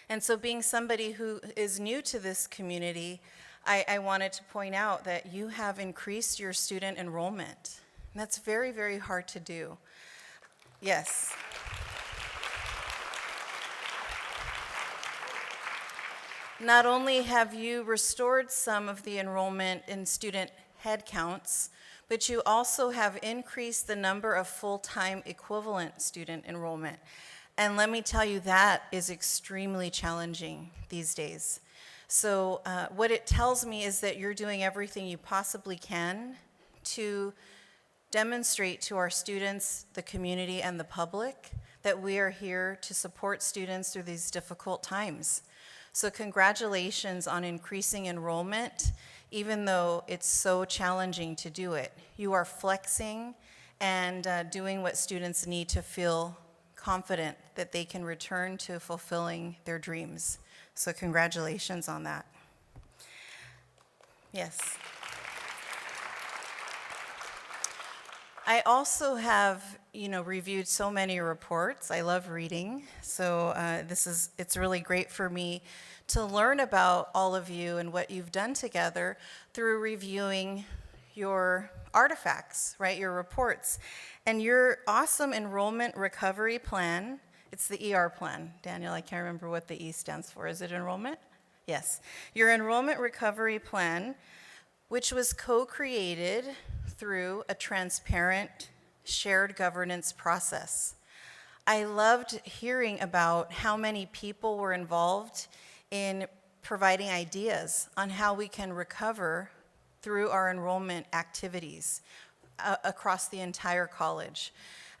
And so being somebody who is new to this community, I wanted to point out that you have increased your student enrollment. And that's very, very hard to do. Yes. Not only have you restored some of the enrollment in student headcounts, but you also have increased the number of full-time equivalent student enrollment. And let me tell you, that is extremely challenging these days. So what it tells me is that you're doing everything you possibly can to demonstrate to our students, the community, and the public that we are here to support students through these difficult times. So congratulations on increasing enrollment, even though it's so challenging to do it. You are flexing and doing what students need to feel confident that they can return to fulfilling their dreams. So congratulations on that. Yes. I also have, reviewed so many reports. I love reading, so it's really great for me to learn about all of you and what you've done together through reviewing your artifacts, right, your reports. And your awesome enrollment recovery plan, it's the ER plan. Daniel, I can't remember what the E stands for. Is it enrollment? Yes. Your enrollment recovery plan, which was co-created through a transparent shared governance process. I loved hearing about how many people were involved in providing ideas on how we can recover through our enrollment activities across the entire college.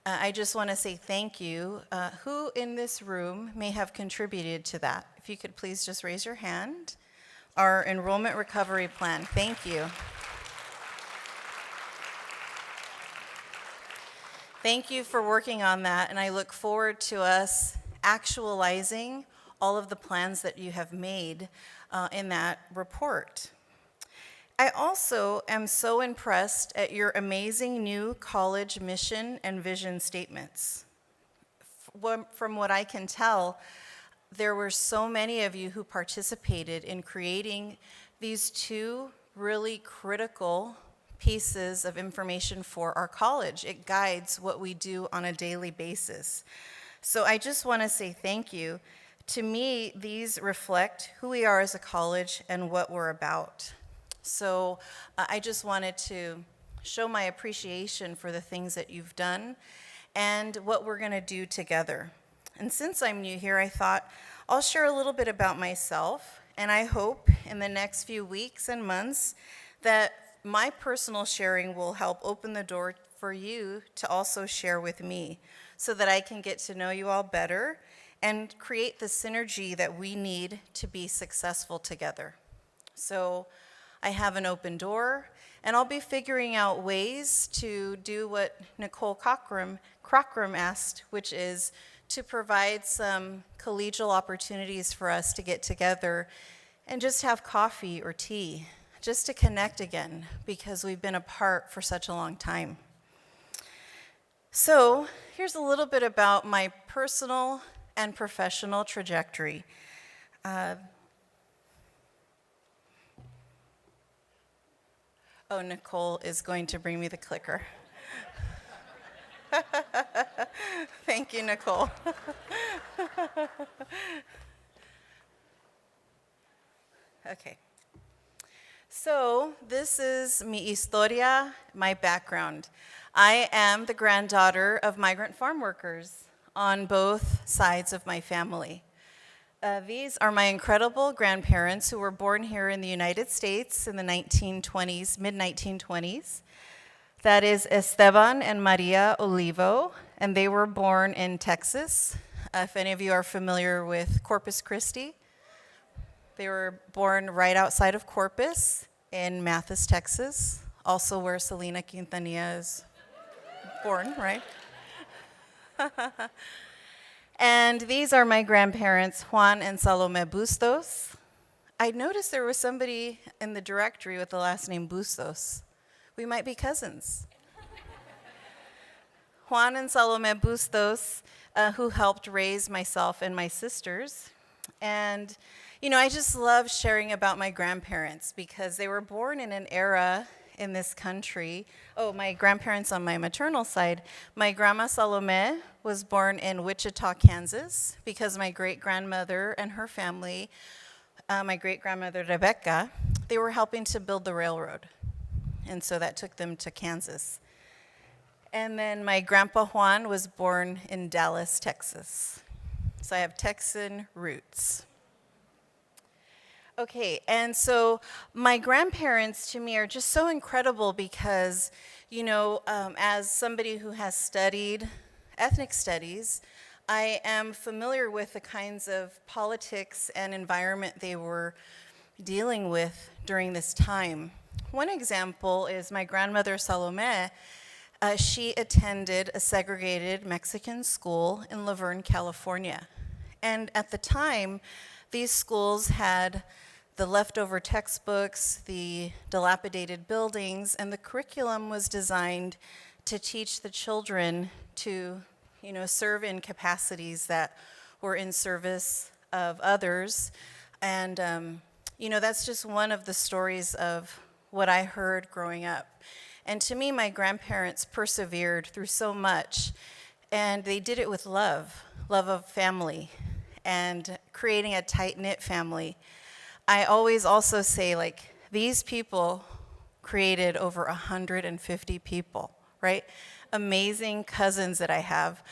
I just want to say thank you. Who in this room may have contributed to that? If you could please just raise your hand. Our enrollment recovery plan, thank you. Thank you for working on that, and I look forward to us actualizing all of the plans that you have made in that report. I also am so impressed at your amazing new college mission and vision statements. From what I can tell, there were so many of you who participated in creating these two really critical pieces of information for our college. It guides what we do on a daily basis. So I just want to say thank you. To me, these reflect who we are as a college and what we're about. So I just wanted to show my appreciation for the things that you've done and what we're going to do together. And since I'm new here, I thought I'll share a little bit about myself, and I hope in the next few weeks and months that my personal sharing will help open the door for you to also share with me so that I can get to know you all better and create the synergy that we need to be successful together. So I have an open door, and I'll be figuring out ways to do what Nicole Cockrum asked, which is to provide some collegial opportunities for us to get together and just have coffee or tea, just to connect again, because we've been apart for such a long time. So here's a little bit about my personal and professional trajectory. Nicole is going to bring me the clicker. Thank you, Nicole. Okay. So this is mi historia, my background. I am the granddaughter of migrant farm workers on both sides of my family. These are my incredible grandparents who were born here in the United States in the 1920s, mid-1920s. That is Esteban and Maria Olivo, and they were born in Texas. If any of you are familiar with Corpus Christi, they were born right outside of Corpus in Mathis, Texas, also where Selena Quintanilla is born, right? And these are my grandparents, Juan and Salome Bustos. I noticed there was somebody in the directory with the last name Bustos. We might be cousins. Juan and Salome Bustos, who helped raise myself and my sisters. And, I just love sharing about my grandparents because they were born in an era in this country. My grandparents on my maternal side, my grandma Salome was born in Wichita, Kansas, because my great-grandmother and her family, my great-grandmother Rebecca, they were helping to build the railroad. And so that took them to Kansas. And then my grandpa Juan was born in Dallas, Texas. So I have Texan roots. Okay, and so my grandparents to me are just so incredible because, as somebody who has studied ethnic studies, I am familiar with the kinds of politics and environment they were dealing with during this time. One example is my grandmother Salome. She attended a segregated Mexican school in Laverne, California. And at the time, these schools had the leftover textbooks, the dilapidated buildings, and the curriculum was designed to teach the children to, serve in capacities that were in service of others. And, that's just one of the stories of what I heard growing up. And to me, my grandparents persevered through so much, and they did it with love of family, and creating a tight-knit family. I always also say, these people created over 150 people, right? Amazing cousins that I have.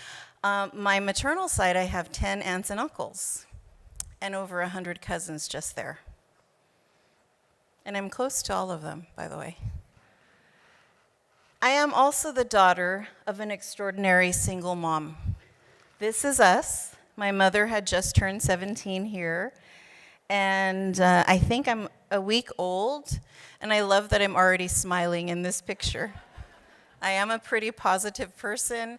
My maternal side, I have 10 aunts and uncles, and over 100 cousins just there. And I'm close to all of them, by the way. I am also the daughter of an extraordinary single mom. This is us. My mother had just turned 17 here. And I think I'm a week old, and I love that I'm already smiling in this picture. I am a pretty positive person,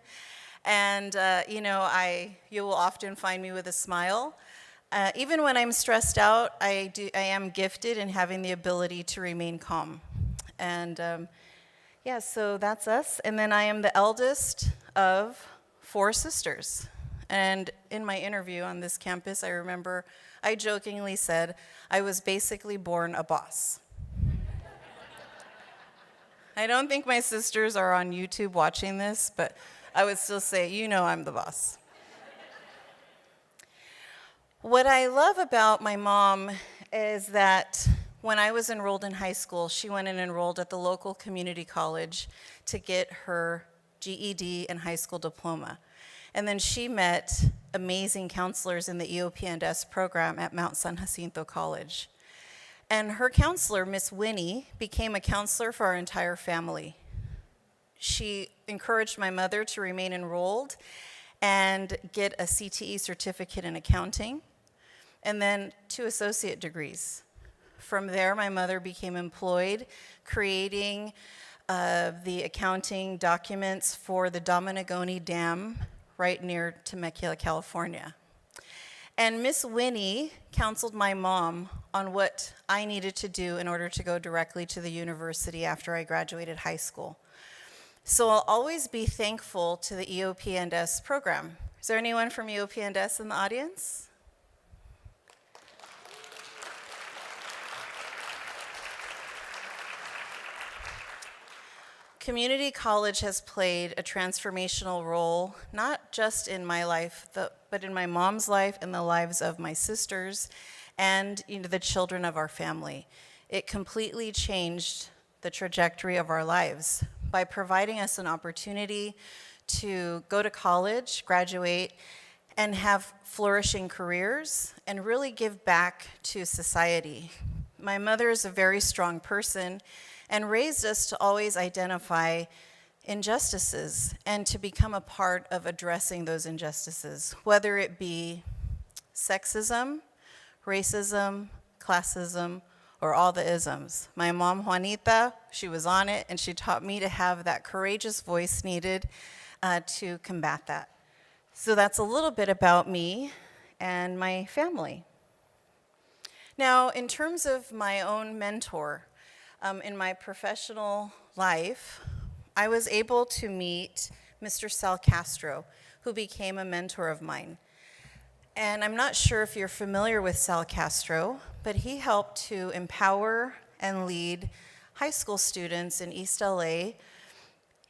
and you will often find me with a smile. Even when I'm stressed out, I am gifted in having the ability to remain calm. And so that's us. And then I am the eldest of 4 sisters. And in my interview on this campus, I remember I jokingly said I was basically born a boss. I don't think my sisters are on YouTube watching this, but I would still say, I'm the boss. What I love about my mom is that when I was enrolled in high school, she went and enrolled at the local community college to get her GED and high school diploma. And then she met amazing counselors in the EOP&S program at Mount San Jacinto College. And her counselor, Miss Winnie, became a counselor for our entire family. She encouraged my mother to remain enrolled and get a CTE certificate in accounting, and then 2 associate degrees. From there, my mother became employed creating the accounting documents for the Dominagoni Dam right near Temecula, California. And Miss Winnie counseled my mom on what I needed to do in order to go directly to the university after I graduated high school. So I'll always be thankful to the EOP&S program. Is there anyone from EOP&S in the audience? Community college has played a transformational role, not just in my life, but in my mom's life and the lives of my sisters and the children of our family. It completely changed the trajectory of our lives by providing us an opportunity to go to college, graduate, and have flourishing careers and really give back to society. My mother is a very strong person and raised us to always identify injustices and to become a part of addressing those injustices, whether it be sexism, racism, classism, or all the isms. My mom, Juanita, she was on it, and she taught me to have that courageous voice needed to combat that. So that's a little bit about me and my family. Now, in terms of my own mentor, in my professional life, I was able to meet Mr. Sal Castro, who became a mentor of mine. And I'm not sure if you're familiar with Sal Castro, but he helped to empower and lead high school students in East LA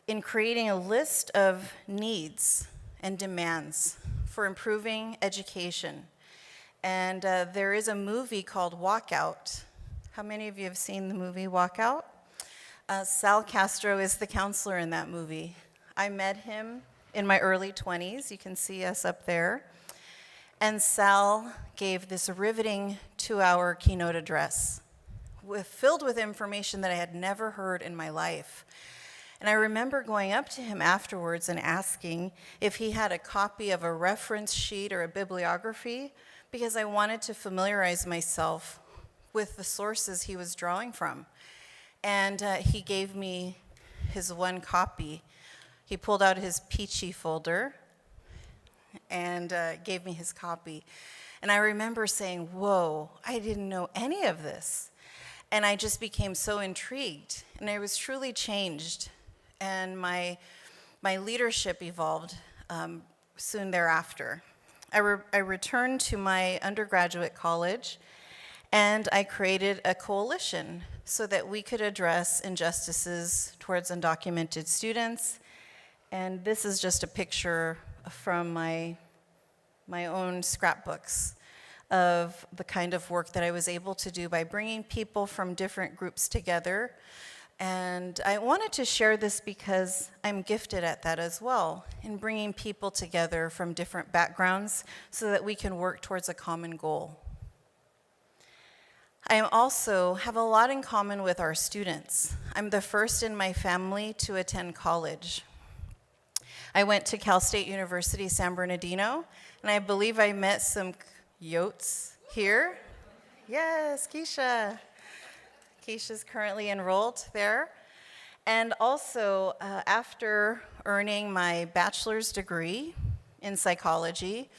in creating a list of needs and demands for improving education. And there is a movie called Walkout. How many of you have seen the movie Walkout? Sal Castro is the counselor in that movie. I met him in my early 20s. You can see us up there. And Sal gave this riveting 2-hour keynote address filled with information that I had never heard in my life. And I remember going up to him afterwards and asking if he had a copy of a reference sheet or a bibliography, because I wanted to familiarize myself with the sources he was drawing from. And he gave me his one copy. He pulled out his peachy folder and gave me his copy. And I remember saying, whoa, I didn't know any of this. And I just became so intrigued, and I was truly changed. And my leadership evolved soon thereafter. I returned to my undergraduate college, and I created a coalition so that we could address injustices towards undocumented students. And this is just a picture from my own scrapbooks of the kind of work that I was able to do by bringing people from different groups together. And I wanted to share this because I'm gifted at that as well, in bringing people together from different backgrounds so that we can work towards a common goal. I also have a lot in common with our students. I'm the first in my family to attend college. I went to Cal State University, San Bernardino, and I believe I met some Yotes here. Yes, Keisha. Keisha's currently enrolled there. And also, after earning my bachelor's degree in psychology,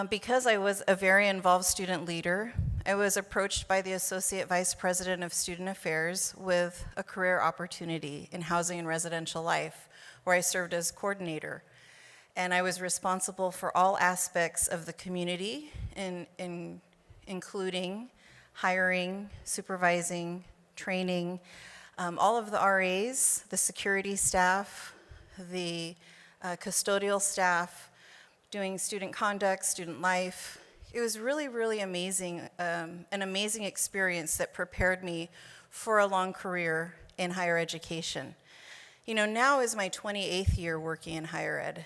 because I was a very involved student leader, I was approached by the Associate Vice President of Student Affairs with a career opportunity in housing and residential life, where I served as coordinator. And I was responsible for all aspects of the community, including hiring, supervising, training, all of the RAs, the security staff, the custodial staff, doing student conduct, student life. It was really, really amazing, an amazing experience that prepared me for a long career in higher education. You know, now is my 28th year working in higher ed.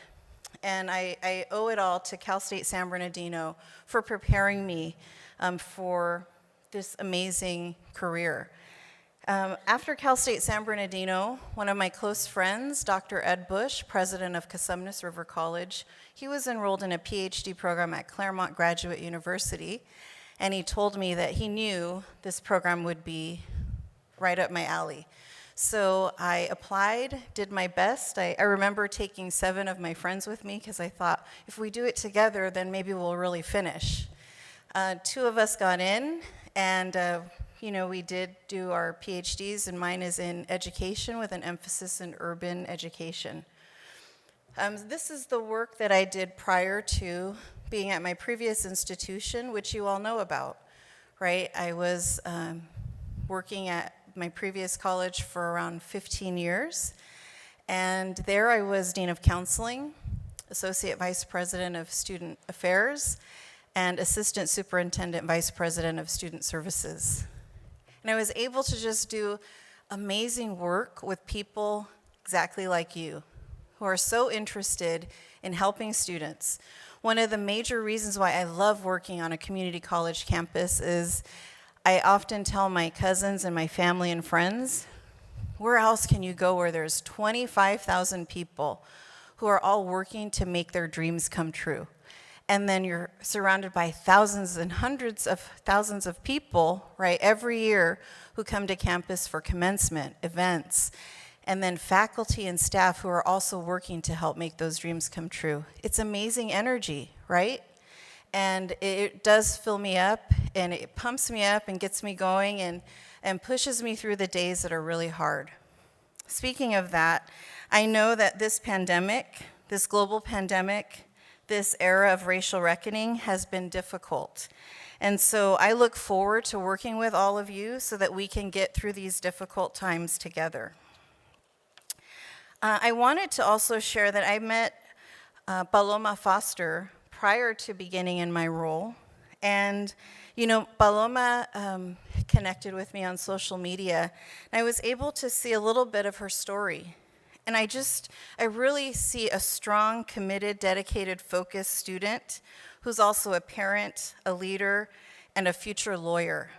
And I owe it all to Cal State San Bernardino for preparing me for this amazing career. After Cal State San Bernardino, one of my close friends, Dr. Ed Bush, president of Cosumnes River College, he was enrolled in a PhD program at Claremont Graduate University, and he told me that he knew this program would be right up my alley. So I applied, did my best. I remember taking 7 of my friends with me because I thought, if we do it together, then maybe we'll really finish. 2 of us got in, and we did do our PhDs, and mine is in education with an emphasis in urban education. This is the work that I did prior to being at my previous institution, which you all know about, right? I was working at my previous college for around 15 years, and there I was Dean of Counseling, Associate Vice President of Student Affairs, and Assistant Superintendent Vice President of Student Services. And I was able to just do amazing work with people exactly like you, who are so interested in helping students. One of the major reasons why I love working on a community college campus is I often tell my cousins and my family and friends, where else can you go where there's 25,000 people who are all working to make their dreams come true? And then you're surrounded by thousands and hundreds of thousands of people, right, every year who come to campus for commencement, events, and then faculty and staff who are also working to help make those dreams come true. It's amazing energy, right? And it does fill me up, and it pumps me up and gets me going and pushes me through the days that are really hard. Speaking of that, I know that this pandemic, this global pandemic, this era of racial reckoning has been difficult. And so I look forward to working with all of you so that we can get through these difficult times together. I wanted to also share that I met Paloma Foster prior to beginning in my role. And, Paloma connected with me on social media, and I was able to see a little bit of her story. And I really see a strong, committed, dedicated, focused student who's also a parent, a leader, and a future lawyer.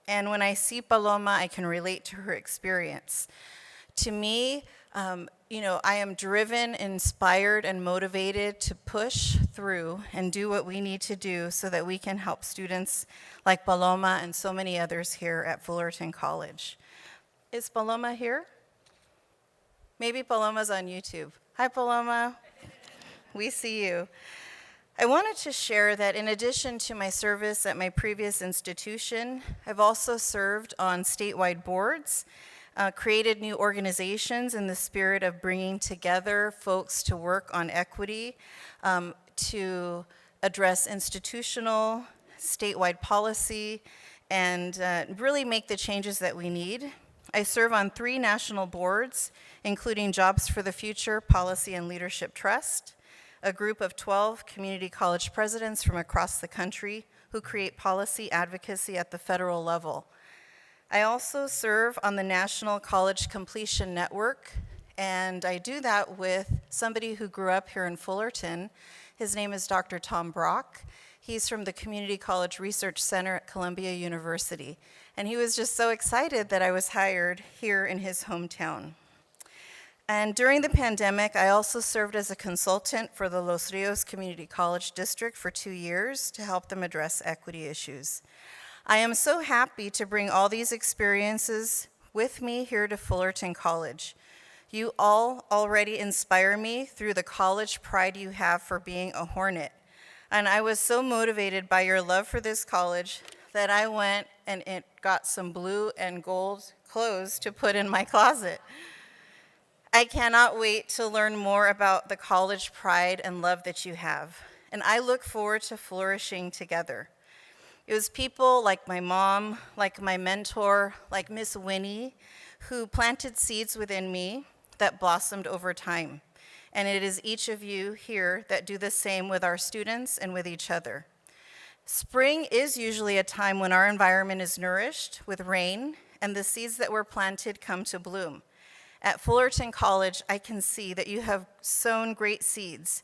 And when I see Paloma, I can relate to her experience. To me, I am driven, inspired, and motivated to push through and do what we need to do so that we can help students like Paloma and so many others here at Fullerton College. Is Paloma here? Maybe Paloma's on YouTube. Hi, Paloma. We see you. I wanted to share that in addition to my service at my previous institution, I've also served on statewide boards, created new organizations in the spirit of bringing together folks to work on equity, to address institutional, statewide policy, and really make the changes that we need. I serve on 3 national boards, including Jobs for the Future, Policy and Leadership Trust, a group of 12 community college presidents from across the country who create policy advocacy at the federal level. I also serve on the National College Completion Network, and I do that with somebody who grew up here in Fullerton. His name is Dr. Tom Brock. He's from the Community College Research Center at Columbia University, and he was just so excited that I was hired here in his hometown. And during the pandemic, I also served as a consultant for the Los Rios Community College District for 2 years to help them address equity issues. I am so happy to bring all these experiences with me here to Fullerton College. You all already inspire me through the college pride you have for being a Hornet. And I was so motivated by your love for this college that I went and got some blue and gold clothes to put in my closet. I cannot wait to learn more about the college pride and love that you have. And I look forward to flourishing together. It was people like my mom, like my mentor, like Miss Winnie, who planted seeds within me that blossomed over time. And it is each of you here that do the same with our students and with each other. Spring is usually a time when our environment is nourished with rain, and the seeds that were planted come to bloom. At Fullerton College, I can see that you have sown great seeds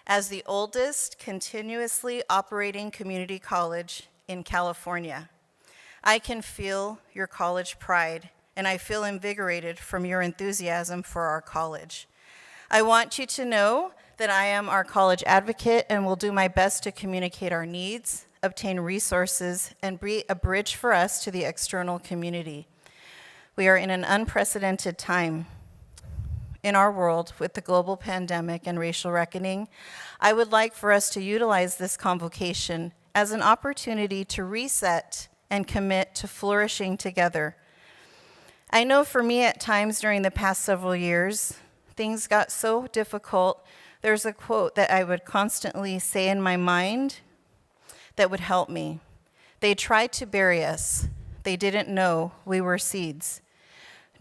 as the oldest continuously operating community college in California. I can feel your college pride, and I feel invigorated from your enthusiasm for our college. I want you to know that I am our college advocate and will do my best to communicate our needs, obtain resources, and be a bridge for us to the external community. We are in an unprecedented time in our world with the global pandemic and racial reckoning. I would like for us to utilize this convocation as an opportunity to reset and commit to flourishing together. I know for me at times during the past several years, things got so difficult. There's a quote that I would constantly say in my mind that would help me. They tried to bury us. They didn't know we were seeds.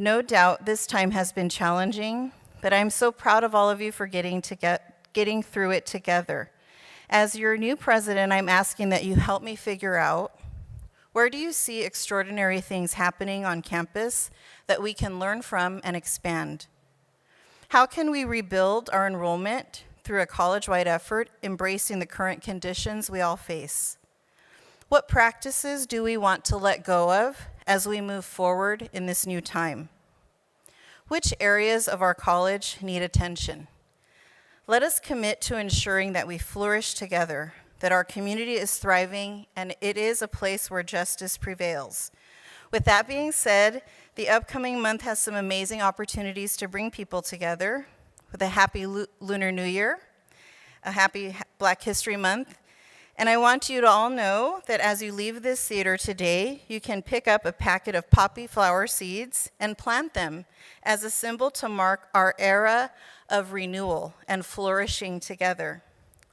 No doubt this time has been challenging, but I'm so proud of all of you for getting through it together. As your new president, I'm asking that you help me figure out, where do you see extraordinary things happening on campus that we can learn from and expand? How can we rebuild our enrollment through a college-wide effort, embracing the current conditions we all face? What practices do we want to let go of as we move forward in this new time? Which areas of our college need attention? Let us commit to ensuring that we flourish together, that our community is thriving, and it is a place where justice prevails. With that being said, the upcoming month has some amazing opportunities to bring people together with a happy Lunar New Year, a happy Black History Month, and I want you to all know that as you leave this theater today, you can pick up a packet of poppy flower seeds and plant them as a symbol to mark our era of renewal and flourishing together.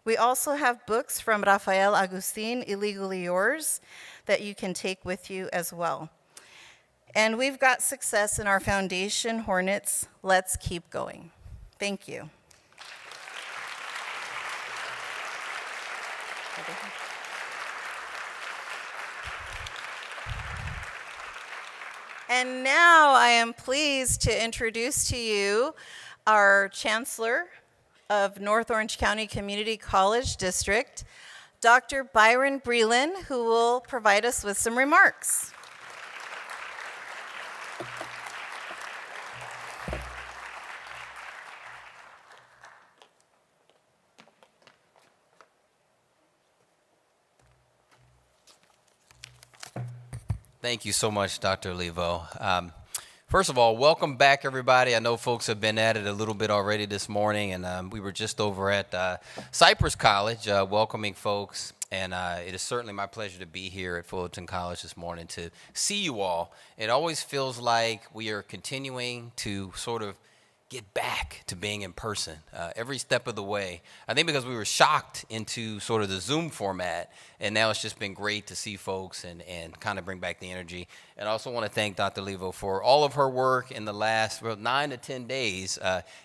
We also have books from Raphael Agustin, Illegally Yours, that you can take with you as well. And we've got success in our foundation, Hornets. Let's keep going. Thank you. And now I am pleased to introduce to you our Chancellor of North Orange County Community College District, Dr. Byron Breland, who will provide us with some remarks. Thank you so much, Dr. Levo. First of all, welcome back, everybody. I know folks have been at it a little bit already this morning, and we were just over at Cypress College welcoming folks, and it is certainly my pleasure to be here at Fullerton College this morning to see you all. It always feels like we are continuing to sort of get back to being in person every step of the way. I think because we were shocked into sort of the Zoom format, and now it's just been great to see folks and kind of bring back the energy. And I also want to thank Dr. Levo for all of her work in the last 9 to 10 days,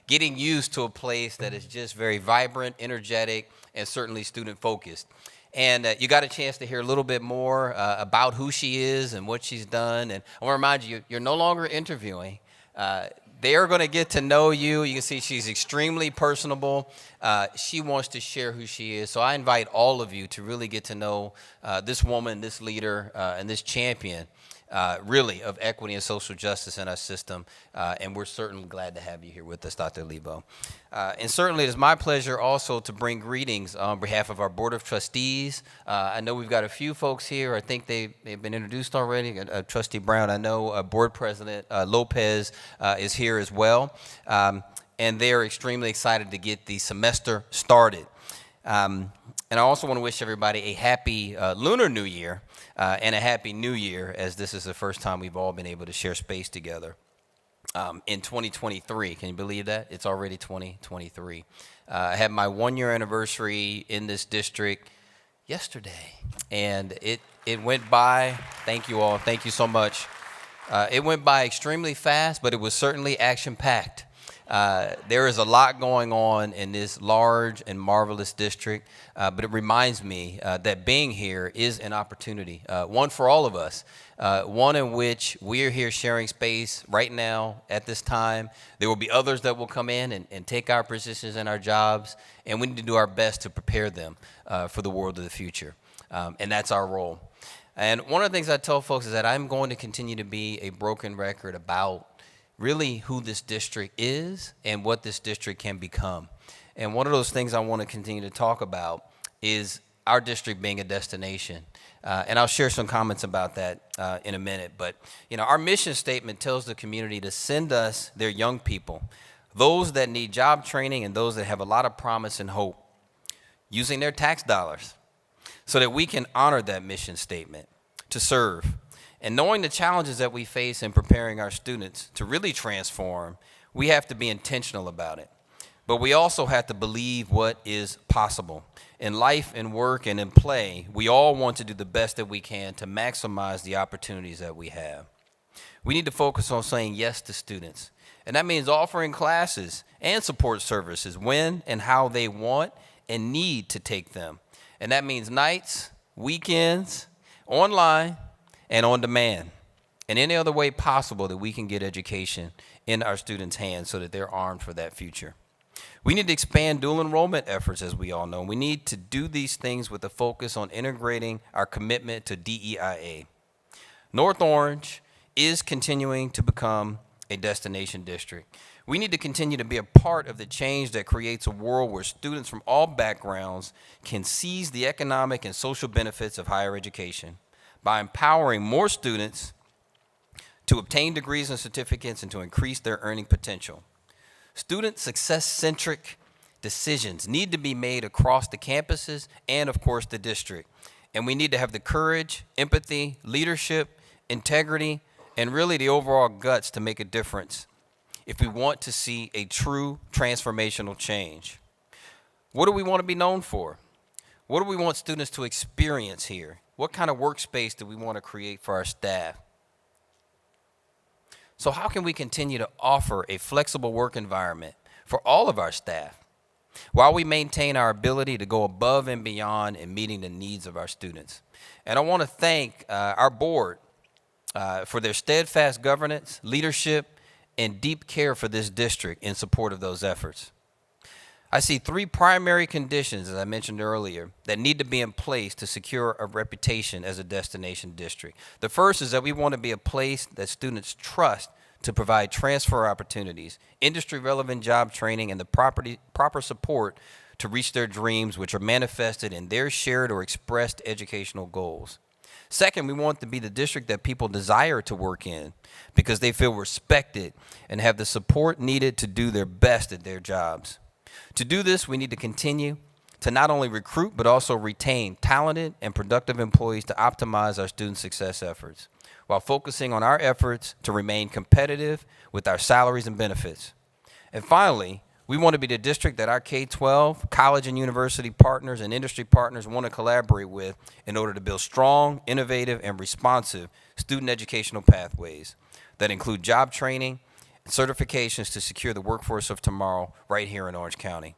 getting used to a place that is just very vibrant, energetic, and certainly student-focused. And you got a chance to hear a little bit more about who she is and what she's done. And I want to remind you, you're no longer interviewing. They are going to get to know you. You can see she's extremely personable. She wants to share who she is. So I invite all of you to really get to know this woman, this leader, and this champion, really, of equity and social justice in our system. And we're certainly glad to have you here with us, Dr. Levo. And certainly it is my pleasure also to bring greetings on behalf of our Board of Trustees. I know we've got a few folks here. I think they've been introduced already. Trustee Brown, I know Board President Lopez is here as well. And they're extremely excited to get the semester started. And I also want to wish everybody a happy Lunar New Year and a happy New Year, as this is the first time we've all been able to share space together in 2023. Can you believe that? It's already 2023. I had my 1-year anniversary in this district yesterday, and it went by. Thank you all. Thank you so much. It went by extremely fast, but it was certainly action-packed. There is a lot going on in this large and marvelous district, but it reminds me that being here is an opportunity, one for all of us, one in which we are here sharing space right now at this time. There will be others that will come in and take our positions and our jobs, and we need to do our best to prepare them for the world of the future, and that's our role. And one of the things I tell folks is that I'm going to continue to be a broken record about really who this district is and what this district can become. And one of those things I want to continue to talk about is our district being a destination. And I'll share some comments about that in a minute. But, you know, our mission statement tells the community to send us their young people, those that need job training and those that have a lot of promise and hope, using their tax dollars so that we can honor that mission statement to serve. And knowing the challenges that we face in preparing our students to really transform, we have to be intentional about it. But we also have to believe what is possible. In life, in work, and in play, we all want to do the best that we can to maximize the opportunities that we have. We need to focus on saying yes to students. And that means offering classes and support services when and how they want and need to take them. And that means nights, weekends, online, and on demand, and any other way possible that we can get education in our students' hands so that they're armed for that future. We need to expand dual enrollment efforts, as we all know. We need to do these things with a focus on integrating our commitment to DEIA. North Orange is continuing to become a destination district. We need to continue to be a part of the change that creates a world where students from all backgrounds can seize the economic and social benefits of higher education by empowering more students to obtain degrees and certificates and to increase their earning potential. Student success-centric decisions need to be made across the campuses and, of course, the district. And we need to have the courage, empathy, leadership, integrity, and really the overall guts to make a difference if we want to see a true transformational change. What do we want to be known for? What do we want students to experience here? What kind of workspace do we want to create for our staff? So how can we continue to offer a flexible work environment for all of our staff while we maintain our ability to go above and beyond in meeting the needs of our students? And I want to thank our board for their steadfast governance, leadership, and deep care for this district in support of those efforts. I see three primary conditions, as I mentioned earlier, that need to be in place to secure a reputation as a destination district. The first is that we want to be a place that students trust to provide transfer opportunities, industry-relevant job training, and the proper support to reach their dreams, which are manifested in their shared or expressed educational goals. Second, we want to be the district that people desire to work in because they feel respected and have the support needed to do their best at their jobs. To do this, we need to continue to not only recruit but also retain talented and productive employees to optimize our student success efforts, while focusing on our efforts to remain competitive with our salaries and benefits. And finally, we want to be the district that our K-12, college and university partners and industry partners want to collaborate with in order to build strong, innovative, and responsive student educational pathways that include job training and certifications to secure the workforce of tomorrow right here in Orange County.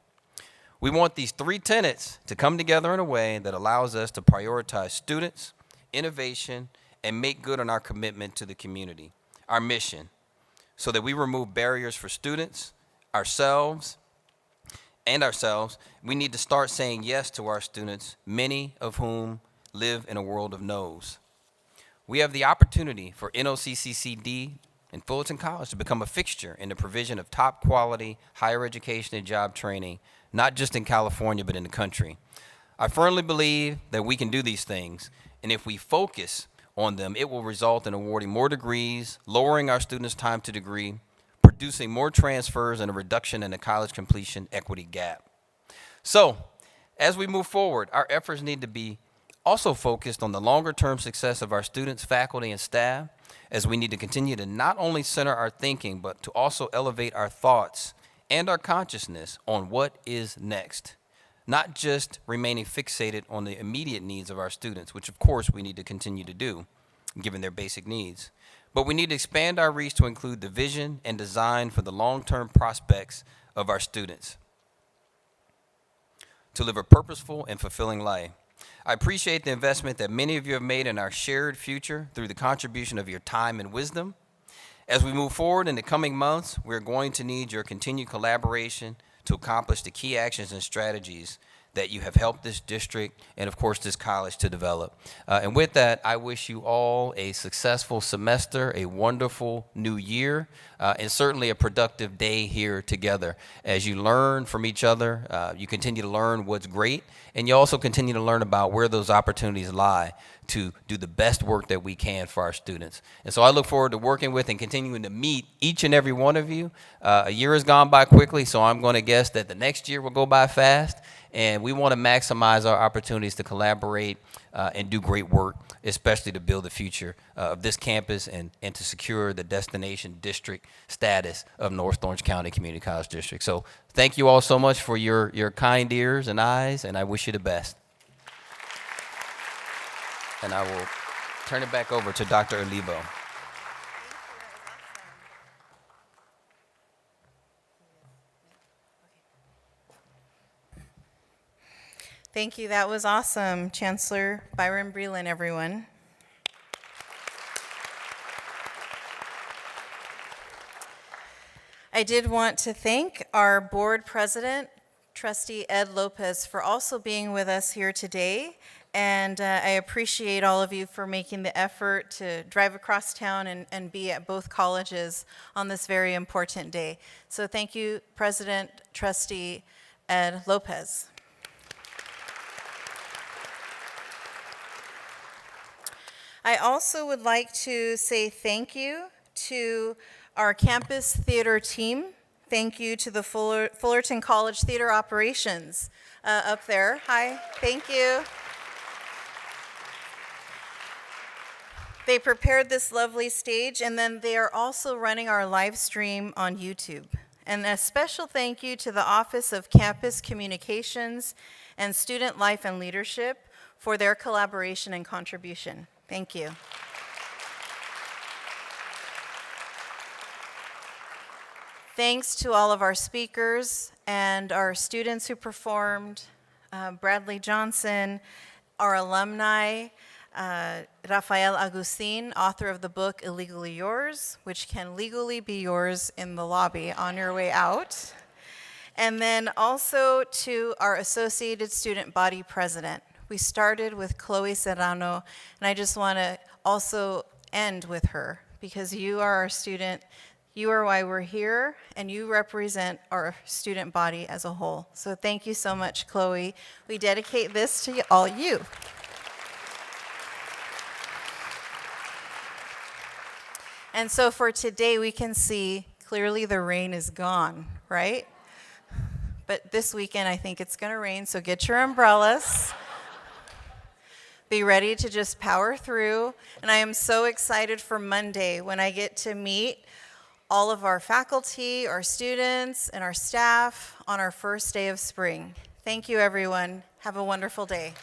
We want these three tenets to come together in a way that allows us to prioritize students, innovation, and make good on our commitment to the community, our mission, so that we remove barriers for students, ourselves, we need to start saying yes to our students, many of whom live in a world of no's. We have the opportunity for NOCCCD and Fullerton College to become a fixture in the provision of top quality higher education and job training, not just in California, but in the country. I firmly believe that we can do these things, and if we focus on them, it will result in awarding more degrees, lowering our students' time to degree, producing more transfers, and a reduction in the college completion equity gap. So, as we move forward, our efforts need to be also focused on the longer-term success of our students, faculty, and staff, as we need to continue to not only center our thinking, but to also elevate our thoughts and our consciousness on what is next, not just remaining fixated on the immediate needs of our students, which of course we need to continue to do, given their basic needs. But we need to expand our reach to include the vision and design for the long-term prospects of our students to live a purposeful and fulfilling life. I appreciate the investment that many of you have made in our shared future through the contribution of your time and wisdom. As we move forward in the coming months, we're going to need your continued collaboration to accomplish the key actions and strategies that you have helped this district and, of course, this college to develop. And with that, I wish you all a successful semester, a wonderful new year, and certainly a productive day here together. As you learn from each other, you continue to learn what's great, and you also continue to learn about where those opportunities lie to do the best work that we can for our students. And so I look forward to working with and continuing to meet each and every one of you. A year has gone by quickly, so I'm going to guess that the next year will go by fast. And we want to maximize our opportunities to collaborate and do great work, especially to build the future of this campus and to secure the destination district status of North Orange County Community College District. So thank you all so much for your kind ears and eyes, and I wish you the best. And I will turn it back over to Dr. Olivo. Thank you. That was awesome, Chancellor Byron Breland, everyone. I did want to thank our board president, Trustee Ed Lopez, for also being with us here today. And I appreciate all of you for making the effort to drive across town and be at both colleges on this very important day. So thank you, President Trustee Ed Lopez. I also would like to say thank you to our campus theater team. Thank you to the Fullerton College Theater Operations up there. Hi, thank you. They prepared this lovely stage, and then they are also running our live stream on YouTube. And a special thank you to the Office of Campus Communications and Student Life and Leadership for their collaboration and contribution. Thank you. Thanks to all of our speakers and our students who performed, Bradley Johnson, our alumni, Raphael Agustin, author of the book Illegally Yours, which can legally be yours in the lobby on your way out. And then also to our Associated Student Body President. We started with Chloe Serrano, and I just want to also end with her, because you are our student, you are why we're here, and you represent our student body as a whole. So thank you so much, Chloe. We dedicate this to all you. And so for today, we can see clearly the rain is gone, right? But this weekend, I think it's going to rain, so get your umbrellas. Be ready to just power through. And I am so excited for Monday when I get to meet all of our faculty, our students, and our staff on our first day of spring. Thank you, everyone. Have a wonderful day.